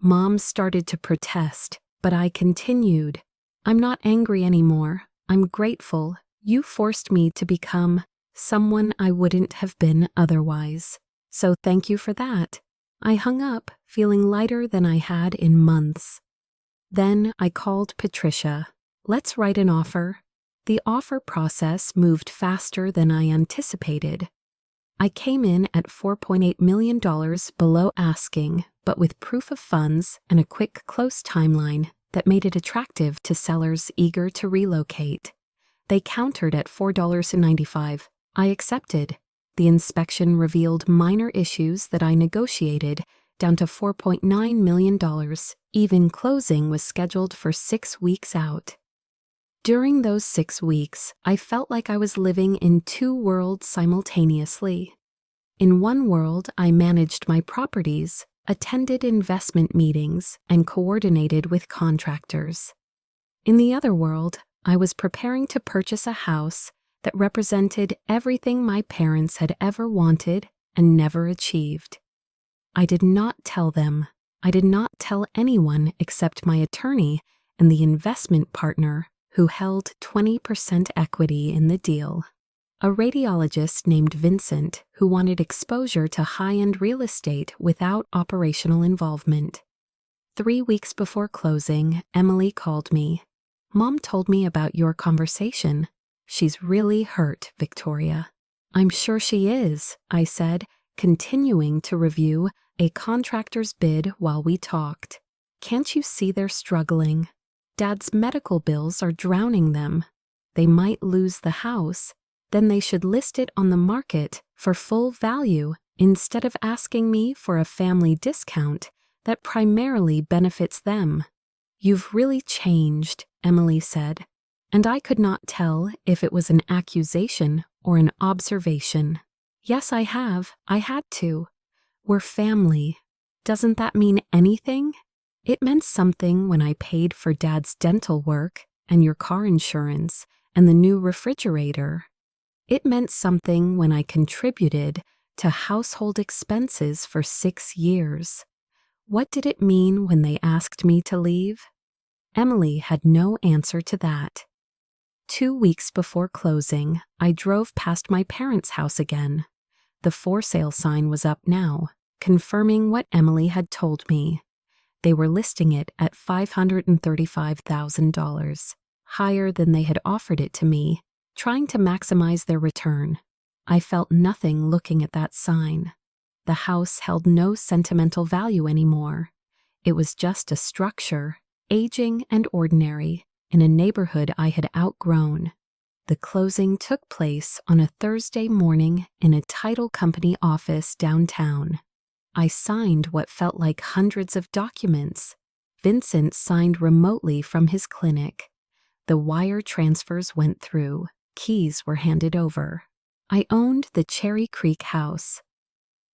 Mom started to protest, but I continued. "I'm not angry anymore. I'm grateful. You forced me to become someone I wouldn't have been otherwise. So thank you for that." I hung up, feeling lighter than I had in months. Then I called Patricia. "Let's write an offer." The offer process moved faster than I anticipated. I came in at $4.8 million below asking, but with proof of funds and a quick, close timeline that made it attractive to sellers eager to relocate. They countered at $4.95. I accepted. The inspection revealed minor issues that I negotiated down to $4.9 million. Even closing was scheduled for 6 weeks out. During those 6 weeks, I felt like I was living in two worlds simultaneously. In one world, I managed my properties, attended investment meetings, and coordinated with contractors. In the other world, I was preparing to purchase a house that represented everything my parents had ever wanted and never achieved. I did not tell them. I did not tell anyone except my attorney and the investment partner who held 20% equity in the deal. A radiologist named Vincent who wanted exposure to high-end real estate without operational involvement. 3 weeks before closing, Emily called me. "Mom told me about your conversation. She's really hurt, Victoria." "I'm sure she is," I said, continuing to review a contractor's bid while we talked. "Can't you see they're struggling? Dad's medical bills are drowning them. They might lose the house. Then they should list it on the market for full value instead of asking me for a family discount that primarily benefits them." "You've really changed," Emily said, and I could not tell if it was an accusation or an observation. "Yes, I have. I had to. We're family. Doesn't that mean anything?" "It meant something when I paid for Dad's dental work and your car insurance and the new refrigerator. It meant something when I contributed to household expenses for 6 years. What did it mean when they asked me to leave?" Emily had no answer to that. 2 weeks before closing, I drove past my parents' house again. The for sale sign was up now, confirming what Emily had told me. They were listing it at $535,000, higher than they had offered it to me, trying to maximize their return. I felt nothing looking at that sign. The house held no sentimental value anymore. It was just a structure, aging and ordinary, in a neighborhood I had outgrown. The closing took place on a Thursday morning in a title company office downtown. I signed what felt like hundreds of documents. Vincent signed remotely from his clinic. The wire transfers went through. Keys were handed over. I owned the Cherry Creek house.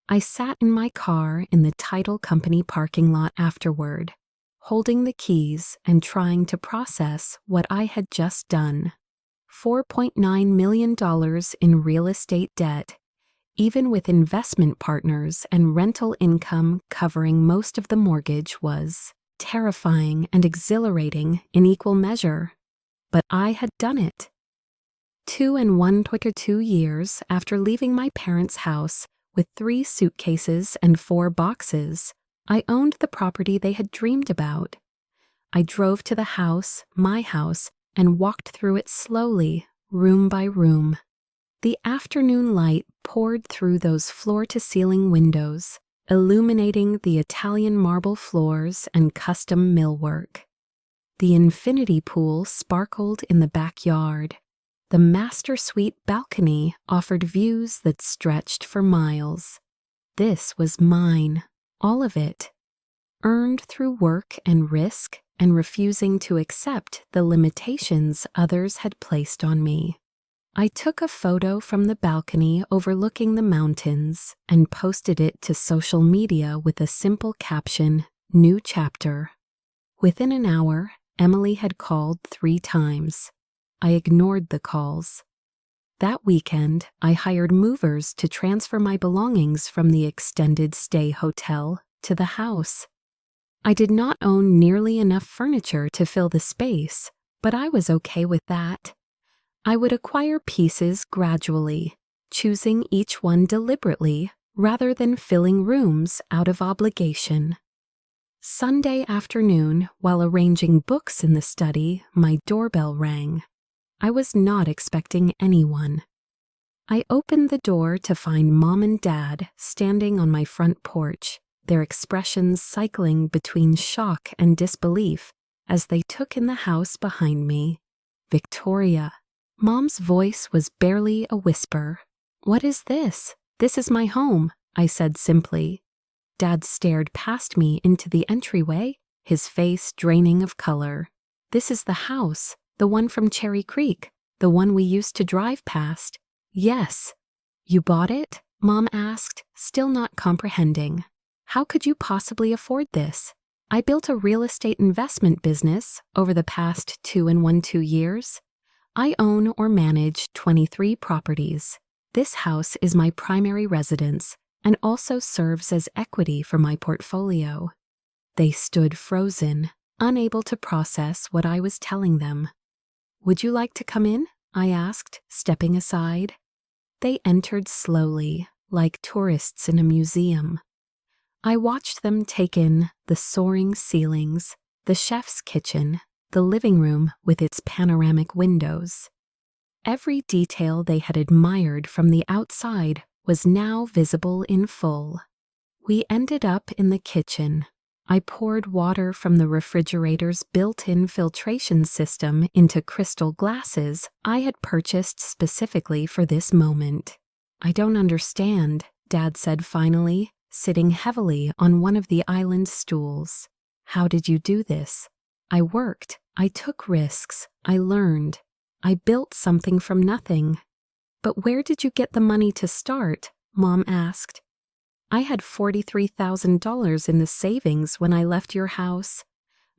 I sat in my car in the title company parking lot afterward, holding the keys and trying to process what I had just done. $4.9 million in real estate debt, even with investment partners and rental income covering most of the mortgage, was terrifying and exhilarating in equal measure. But I had done it. 2 years after leaving my parents' house with 3 suitcases and 4 boxes, I owned the property they had dreamed about. I drove to the house, my house, and walked through it slowly, room by room. The afternoon light poured through those floor-to-ceiling windows, illuminating the Italian marble floors and custom millwork. The infinity pool sparkled in the backyard. The master suite balcony offered views that stretched for miles. This was mine, all of it, earned through work and risk and refusing to accept the limitations others had placed on me. I took a photo from the balcony overlooking the mountains and posted it to social media with a simple caption, "New chapter." Within an hour, Emily had called 3 times. I ignored the calls. That weekend, I hired movers to transfer my belongings from the extended stay hotel to the house. I did not own nearly enough furniture to fill the space, but I was okay with that. I would acquire pieces gradually, choosing each one deliberately rather than filling rooms out of obligation. Sunday afternoon, while arranging books in the study, my doorbell rang. I was not expecting anyone. I opened the door to find Mom and Dad standing on my front porch, their expressions cycling between shock and disbelief as they took in the house behind me. "Victoria." Mom's voice was barely a whisper. "What is this? This is my home," I said simply. Dad stared past me into the entryway, his face draining of color. "This is the house, the one from Cherry Creek, the one we used to drive past." "Yes." "You bought it?" Mom asked, still not comprehending. "How could you possibly afford this?" "I built a real estate investment business over the past 2 years. I own or manage 23 properties. This house is my primary residence and also serves as equity for my portfolio." They stood frozen, unable to process what I was telling them. "Would you like to come in?" I asked, stepping aside. They entered slowly, like tourists in a museum. I watched them take in the soaring ceilings, the chef's kitchen, the living room with its panoramic windows. Every detail they had admired from the outside was now visible in full. We ended up in the kitchen. I poured water from the refrigerator's built-in filtration system into crystal glasses I had purchased specifically for this moment. "I don't understand," Dad said finally, sitting heavily on one of the island stools. "How did you do this?" "I worked. I took risks. I learned. I built something from nothing." "But where did you get the money to start?" Mom asked. "I had $43,000 in the savings when I left your house.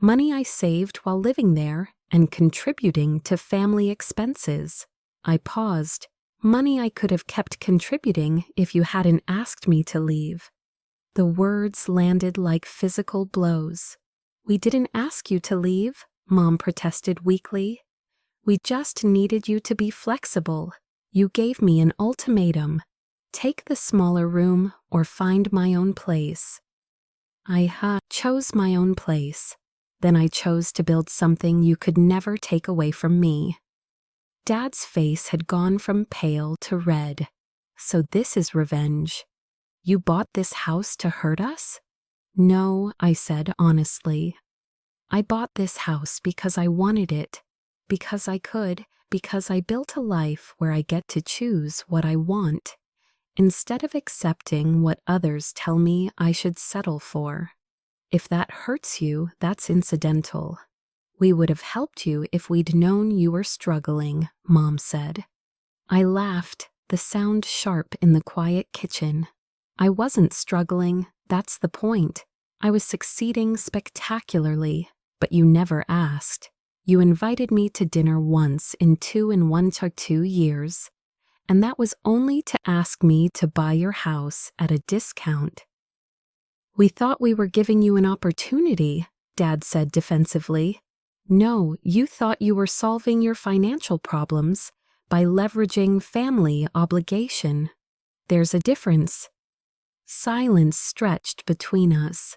Money I saved while living there and contributing to family expenses." I paused. "Money I could have kept contributing if you hadn't asked me to leave." The words landed like physical blows. "We didn't ask you to leave," Mom protested weakly. "We just needed you to be flexible. You gave me an ultimatum. Take the smaller room or find my own place." I chose my own place. Then I chose to build something you could never take away from me. Dad's face had gone from pale to red. "So this is revenge. You bought this house to hurt us?" "No," I said honestly. "I bought this house because I wanted it, because I could, because I built a life where I get to choose what I want, instead of accepting what others tell me I should settle for. If that hurts you, that's incidental. We would have helped you if we'd known you were struggling," Mom said. I laughed, the sound sharp in the quiet kitchen. I wasn't struggling, that's the point. I was succeeding spectacularly, but you never asked. You invited me to dinner once in 2 years, and that was only to ask me to buy your house at a discount. We thought we were giving you an opportunity, Dad said defensively. No, you thought you were solving your financial problems by leveraging family obligation. There's a difference. Silence stretched between us.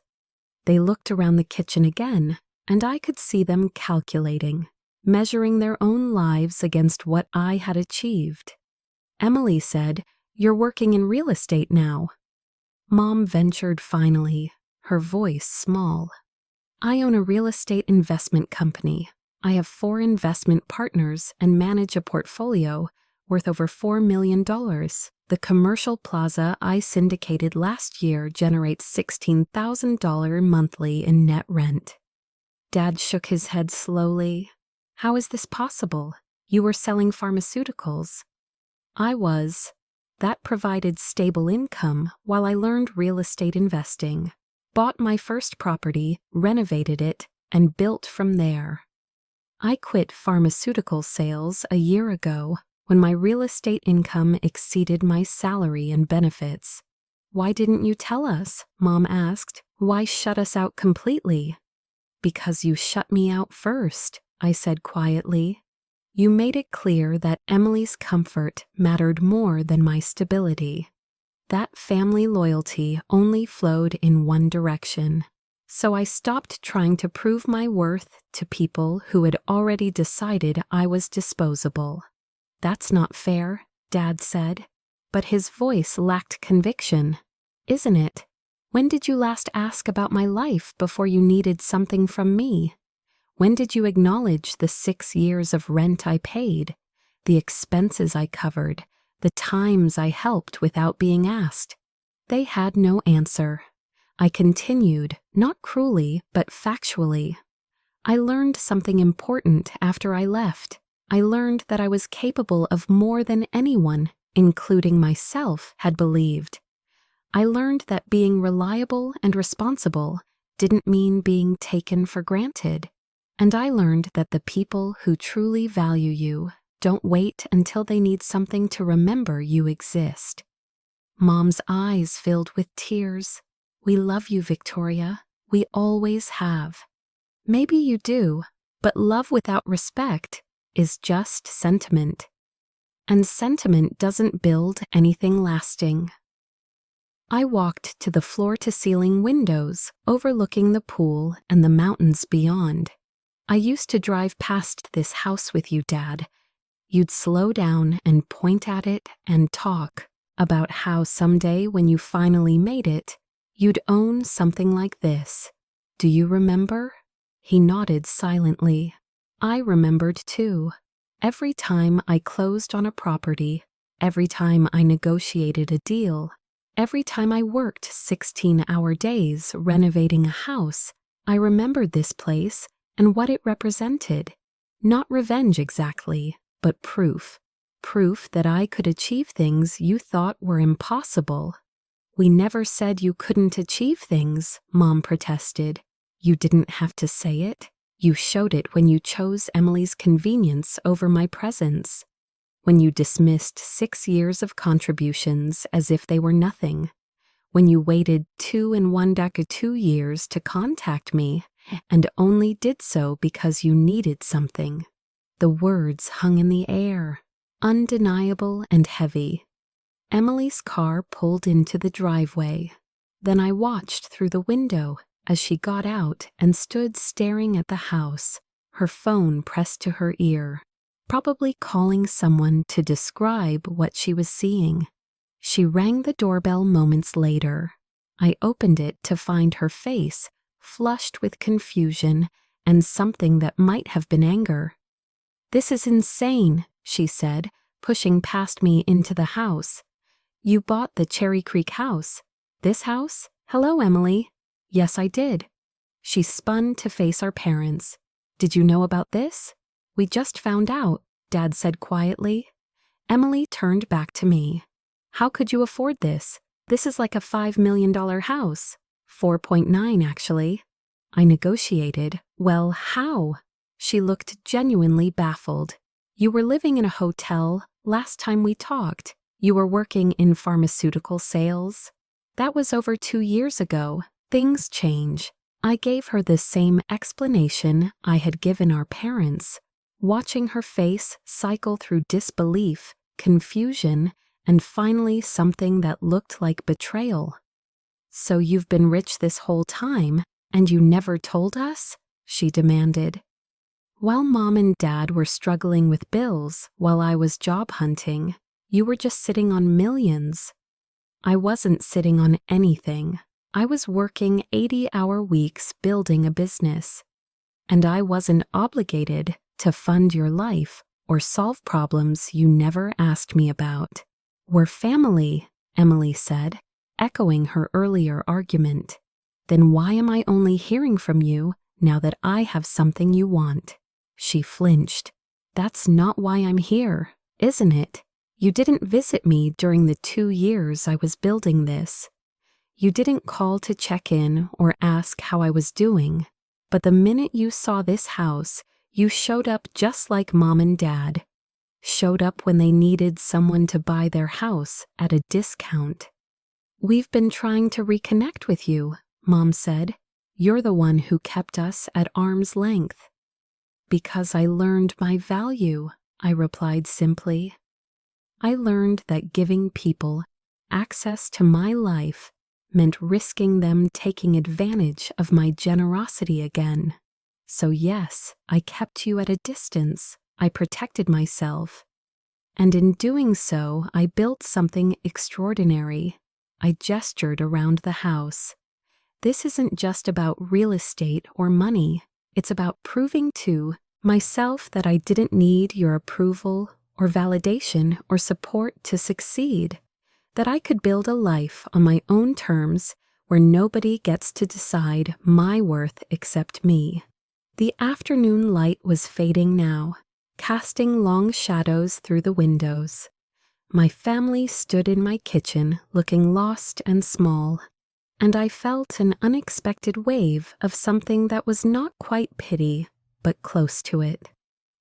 They looked around the kitchen again, and I could see them calculating, measuring their own lives against what I had achieved. Emily said, "You're working in real estate now." Mom ventured finally, her voice small. "I own a real estate investment company. I have 4 investment partners and manage a portfolio worth over $4 million. The commercial plaza I syndicated last year generates $16,000 monthly in net rent." Dad shook his head slowly. "How is this possible? You were selling pharmaceuticals." "I was. That provided stable income while I learned real estate investing. Bought my first property, renovated it, and built from there. I quit pharmaceutical sales a year ago when my real estate income exceeded my salary and benefits." "Why didn't you tell us?" Mom asked. "Why shut us out completely?" "Because you shut me out first," I said quietly. "You made it clear that Emily's comfort mattered more than my stability. That family loyalty only flowed in one direction. So I stopped trying to prove my worth to people who had already decided I was disposable." "That's not fair," Dad said, but his voice lacked conviction. "Isn't it? When did you last ask about my life before you needed something from me? When did you acknowledge the 6 years of rent I paid, the expenses I covered, the times I helped without being asked?" They had no answer. I continued, not cruelly, but factually. "I learned something important after I left. I learned that I was capable of more than anyone, including myself, had believed. I learned that being reliable and responsible didn't mean being taken for granted. And I learned that the people who truly value you don't wait until they need something to remember you exist." Mom's eyes filled with tears. "We love you, Victoria. We always have." "Maybe you do, but love without respect is just sentiment. And sentiment doesn't build anything lasting." I walked to the floor-to-ceiling windows overlooking the pool and the mountains beyond. "I used to drive past this house with you, Dad. You'd slow down and point at it and talk about how someday when you finally made it, you'd own something like this. Do you remember?" He nodded silently. I remembered too. Every time I closed on a property, every time I negotiated a deal, every time I worked 16-hour days renovating a house, I remembered this place and what it represented. Not revenge exactly, but proof. Proof that I could achieve things you thought were impossible. "We never said you couldn't achieve things," Mom protested. "You didn't have to say it. You showed it when you chose Emily's convenience over my presence. When you dismissed 6 years of contributions as if they were nothing. When you waited 2 years to contact me and only did so because you needed something." The words hung in the air, undeniable and heavy. Emily's car pulled into the driveway. Then I watched through the window as she got out and stood staring at the house, her phone pressed to her ear, probably calling someone to describe what she was seeing. She rang the doorbell moments later. I opened it to find her face flushed with confusion and something that might have been anger. "This is insane," she said, pushing past me into the house. "You bought the Cherry Creek house. This house? Hello, Emily." "Yes, I did." She spun to face our parents. "Did you know about this?" "We just found out," Dad said quietly. Emily turned back to me. "How could you afford this? This is like a $5 million house. 4.9 actually. I negotiated. "Well, how?" She looked genuinely baffled. You were living in a hotel last time we talked. You were working in pharmaceutical sales. That was over 2 years ago. Things change. I gave her the same explanation I had given our parents, watching her face cycle through disbelief, confusion, and finally something that looked like betrayal. So you've been rich this whole time, and you never told us? She demanded. While Mom and Dad were struggling with bills while I was job hunting, you were just sitting on millions. I wasn't sitting on anything. I was working 80-hour weeks building a business. And I wasn't obligated to fund your life or solve problems you never asked me about. We're family, Emily said, echoing her earlier argument. Then why am I only hearing from you now that I have something you want? She flinched. That's not why I'm here, isn't it? You didn't visit me during the 2 years I was building this. You didn't call to check in or ask how I was doing. But the minute you saw this house, you showed up just like Mom and Dad. Showed up when they needed someone to buy their house at a discount. We've been trying to reconnect with you, Mom said. You're the one who kept us at arm's length. Because I learned my value, I replied simply. I learned that giving people access to my life meant risking them taking advantage of my generosity again. So yes, I kept you at a distance. I protected myself. And in doing so, I built something extraordinary. I gestured around the house. This isn't just about real estate or money. It's about proving to myself that I didn't need your approval or validation or support to succeed, that I could build a life on my own terms where nobody gets to decide my worth except me. The afternoon light was fading now, casting long shadows through the windows. My family stood in my kitchen looking lost and small, and I felt an unexpected wave of something that was not quite pity, but close to it.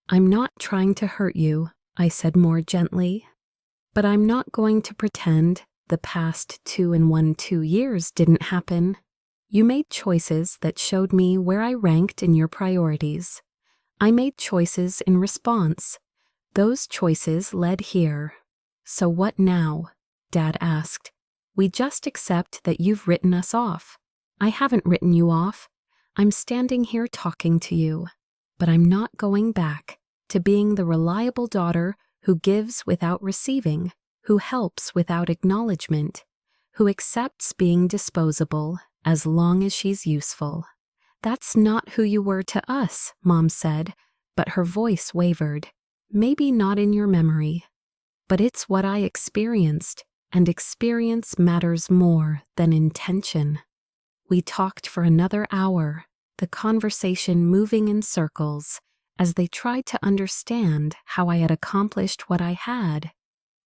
I'm not trying to hurt you, I said more gently, but I'm not going to pretend the past 2 years didn't happen. You made choices that showed me where I ranked in your priorities. I made choices in response. Those choices led here. So what now? Dad asked. We just accept that you've written us off. I haven't written you off. I'm standing here talking to you. But I'm not going back to being the reliable daughter who gives without receiving, who helps without acknowledgement, who accepts being disposable as long as she's useful. That's not who you were to us, Mom said, but her voice wavered. Maybe not in your memory, but it's what I experienced, and experience matters more than intention. We talked for another hour, the conversation moving in circles as they tried to understand how I had accomplished what I had,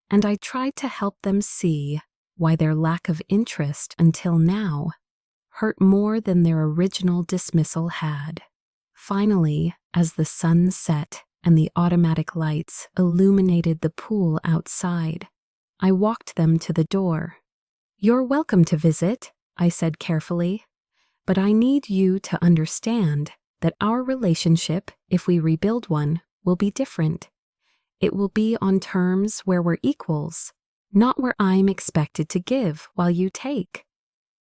and I tried to help them see why their lack of interest until now hurt more than their original dismissal had. Finally, as the sun set and the automatic lights illuminated the pool outside, I walked them to the door. You're welcome to visit, I said carefully, but I need you to understand that our relationship, if we rebuild one, will be different. It will be on terms where we're equals, not where I'm expected to give while you take.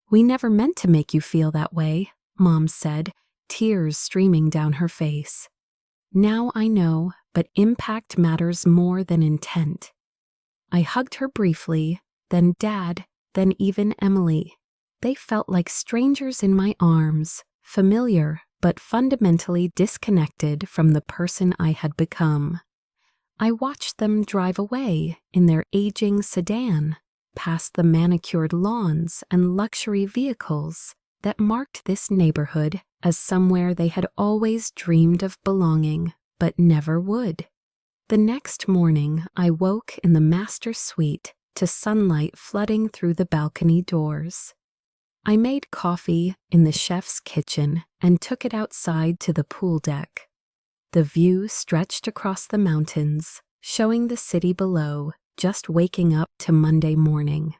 We never meant to make you feel that way, Mom said, tears streaming down her face. Now I know, but impact matters more than intent. I hugged her briefly, then Dad, then even Emily. They felt like strangers in my arms, familiar but fundamentally disconnected from the person I had become. I watched them drive away in their aging sedan, past the manicured lawns and luxury vehicles that marked this neighborhood as somewhere they had always dreamed of belonging, but never would. The next morning, I woke in the master suite to sunlight flooding through the balcony doors. I made coffee in the chef's kitchen and took it outside to the pool deck. The view stretched across the mountains, showing the city below, just waking up to Monday morning.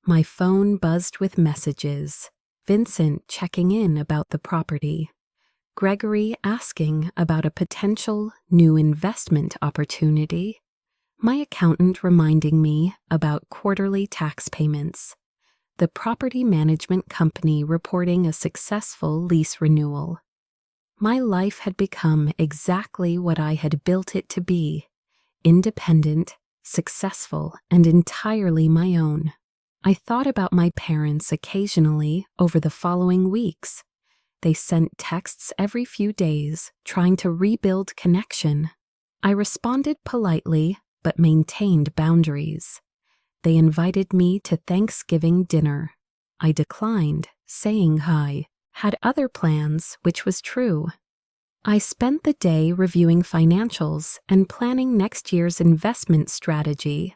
My phone buzzed with messages. Vincent checking in about the property. Gregory asking about a potential new investment opportunity. My accountant reminding me about quarterly tax payments. The property management company reporting a successful lease renewal. My life had become exactly what I had built it to be: independent, successful, and entirely my own. I thought about my parents occasionally over the following weeks. They sent texts every few days, trying to rebuild connection. I responded politely, but maintained boundaries. They invited me to Thanksgiving dinner. I declined, saying hi, had other plans, which was true. I spent the day reviewing financials and planning next year's investment strategy.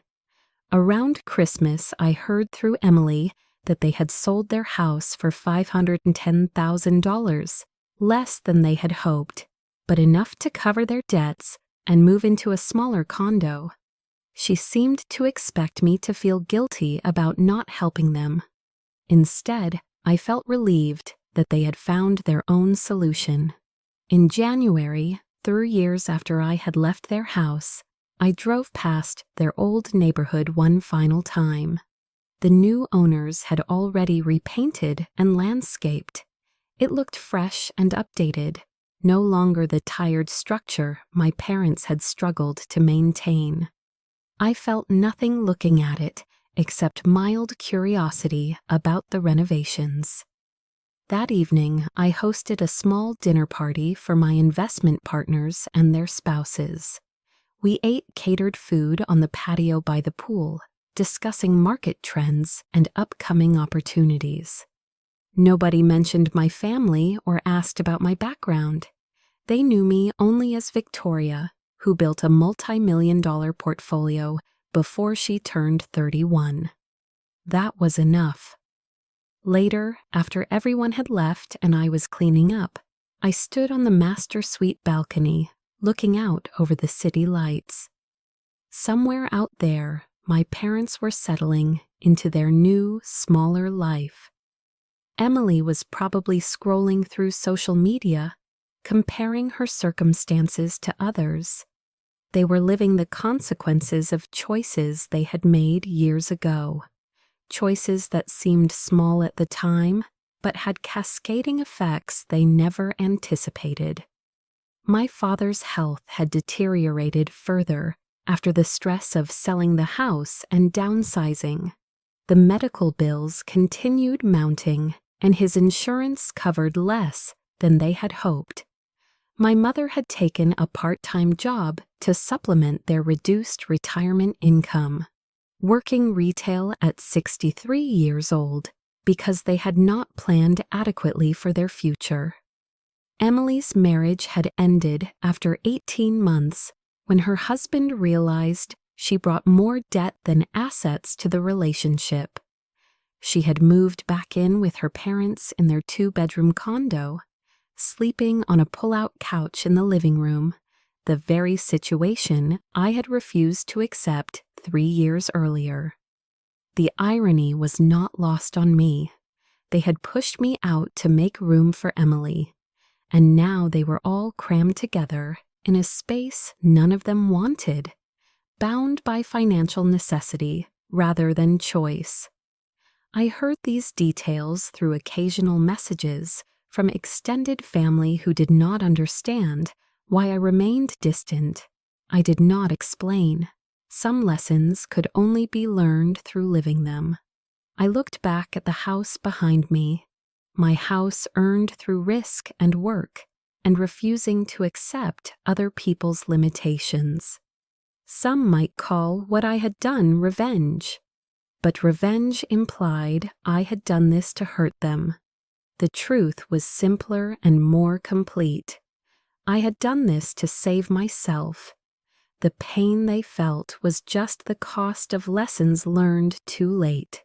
Around Christmas, I heard through Emily that they had sold their house for $510,000, less than they had hoped, but enough to cover their debts and move into a smaller condo. She seemed to expect me to feel guilty about not helping them. Instead, I felt relieved that they had found their own solution. In January, 3 years after I had left their house, I drove past their old neighborhood one final time. The new owners had already repainted and landscaped. It looked fresh and updated, no longer the tired structure my parents had struggled to maintain. I felt nothing looking at it except mild curiosity about the renovations. That evening, I hosted a small dinner party for my investment partners and their spouses. We ate catered food on the patio by the pool, discussing market trends and upcoming opportunities. Nobody mentioned my family or asked about my background. They knew me only as Victoria, who built a multi-million-dollar portfolio before she turned 31. That was enough. Later, after everyone had left and I was cleaning up, I stood on the master suite balcony, looking out over the city lights. Somewhere out there, my parents were settling into their new, smaller life. Emily was probably scrolling through social media, comparing her circumstances to others. They were living the consequences of choices they had made years ago. Choices that seemed small at the time, but had cascading effects they never anticipated. My father's health had deteriorated further after the stress of selling the house and downsizing. The medical bills continued mounting, and his insurance covered less than they had hoped. My mother had taken a part-time job to supplement their reduced retirement income, working retail at 63 years old because they had not planned adequately for their future. Emily's marriage had ended after 18 months when her husband realized she brought more debt than assets to the relationship. She had moved back in with her parents in their 2-bedroom condo, sleeping on a pull-out couch in the living room, the very situation I had refused to accept 3 years earlier. The irony was not lost on me. They had pushed me out to make room for Emily, and now they were all crammed together in a space none of them wanted, bound by financial necessity rather than choice. I heard these details through occasional messages from extended family who did not understand why I remained distant. I did not explain. Some lessons could only be learned through living them. I looked back at the house behind me, my house earned through risk and work, and refusing to accept other people's limitations. Some might call what I had done revenge, but revenge implied I had done this to hurt them. The truth was simpler and more complete. I had done this to save myself. The pain they felt was just the cost of lessons learned too late.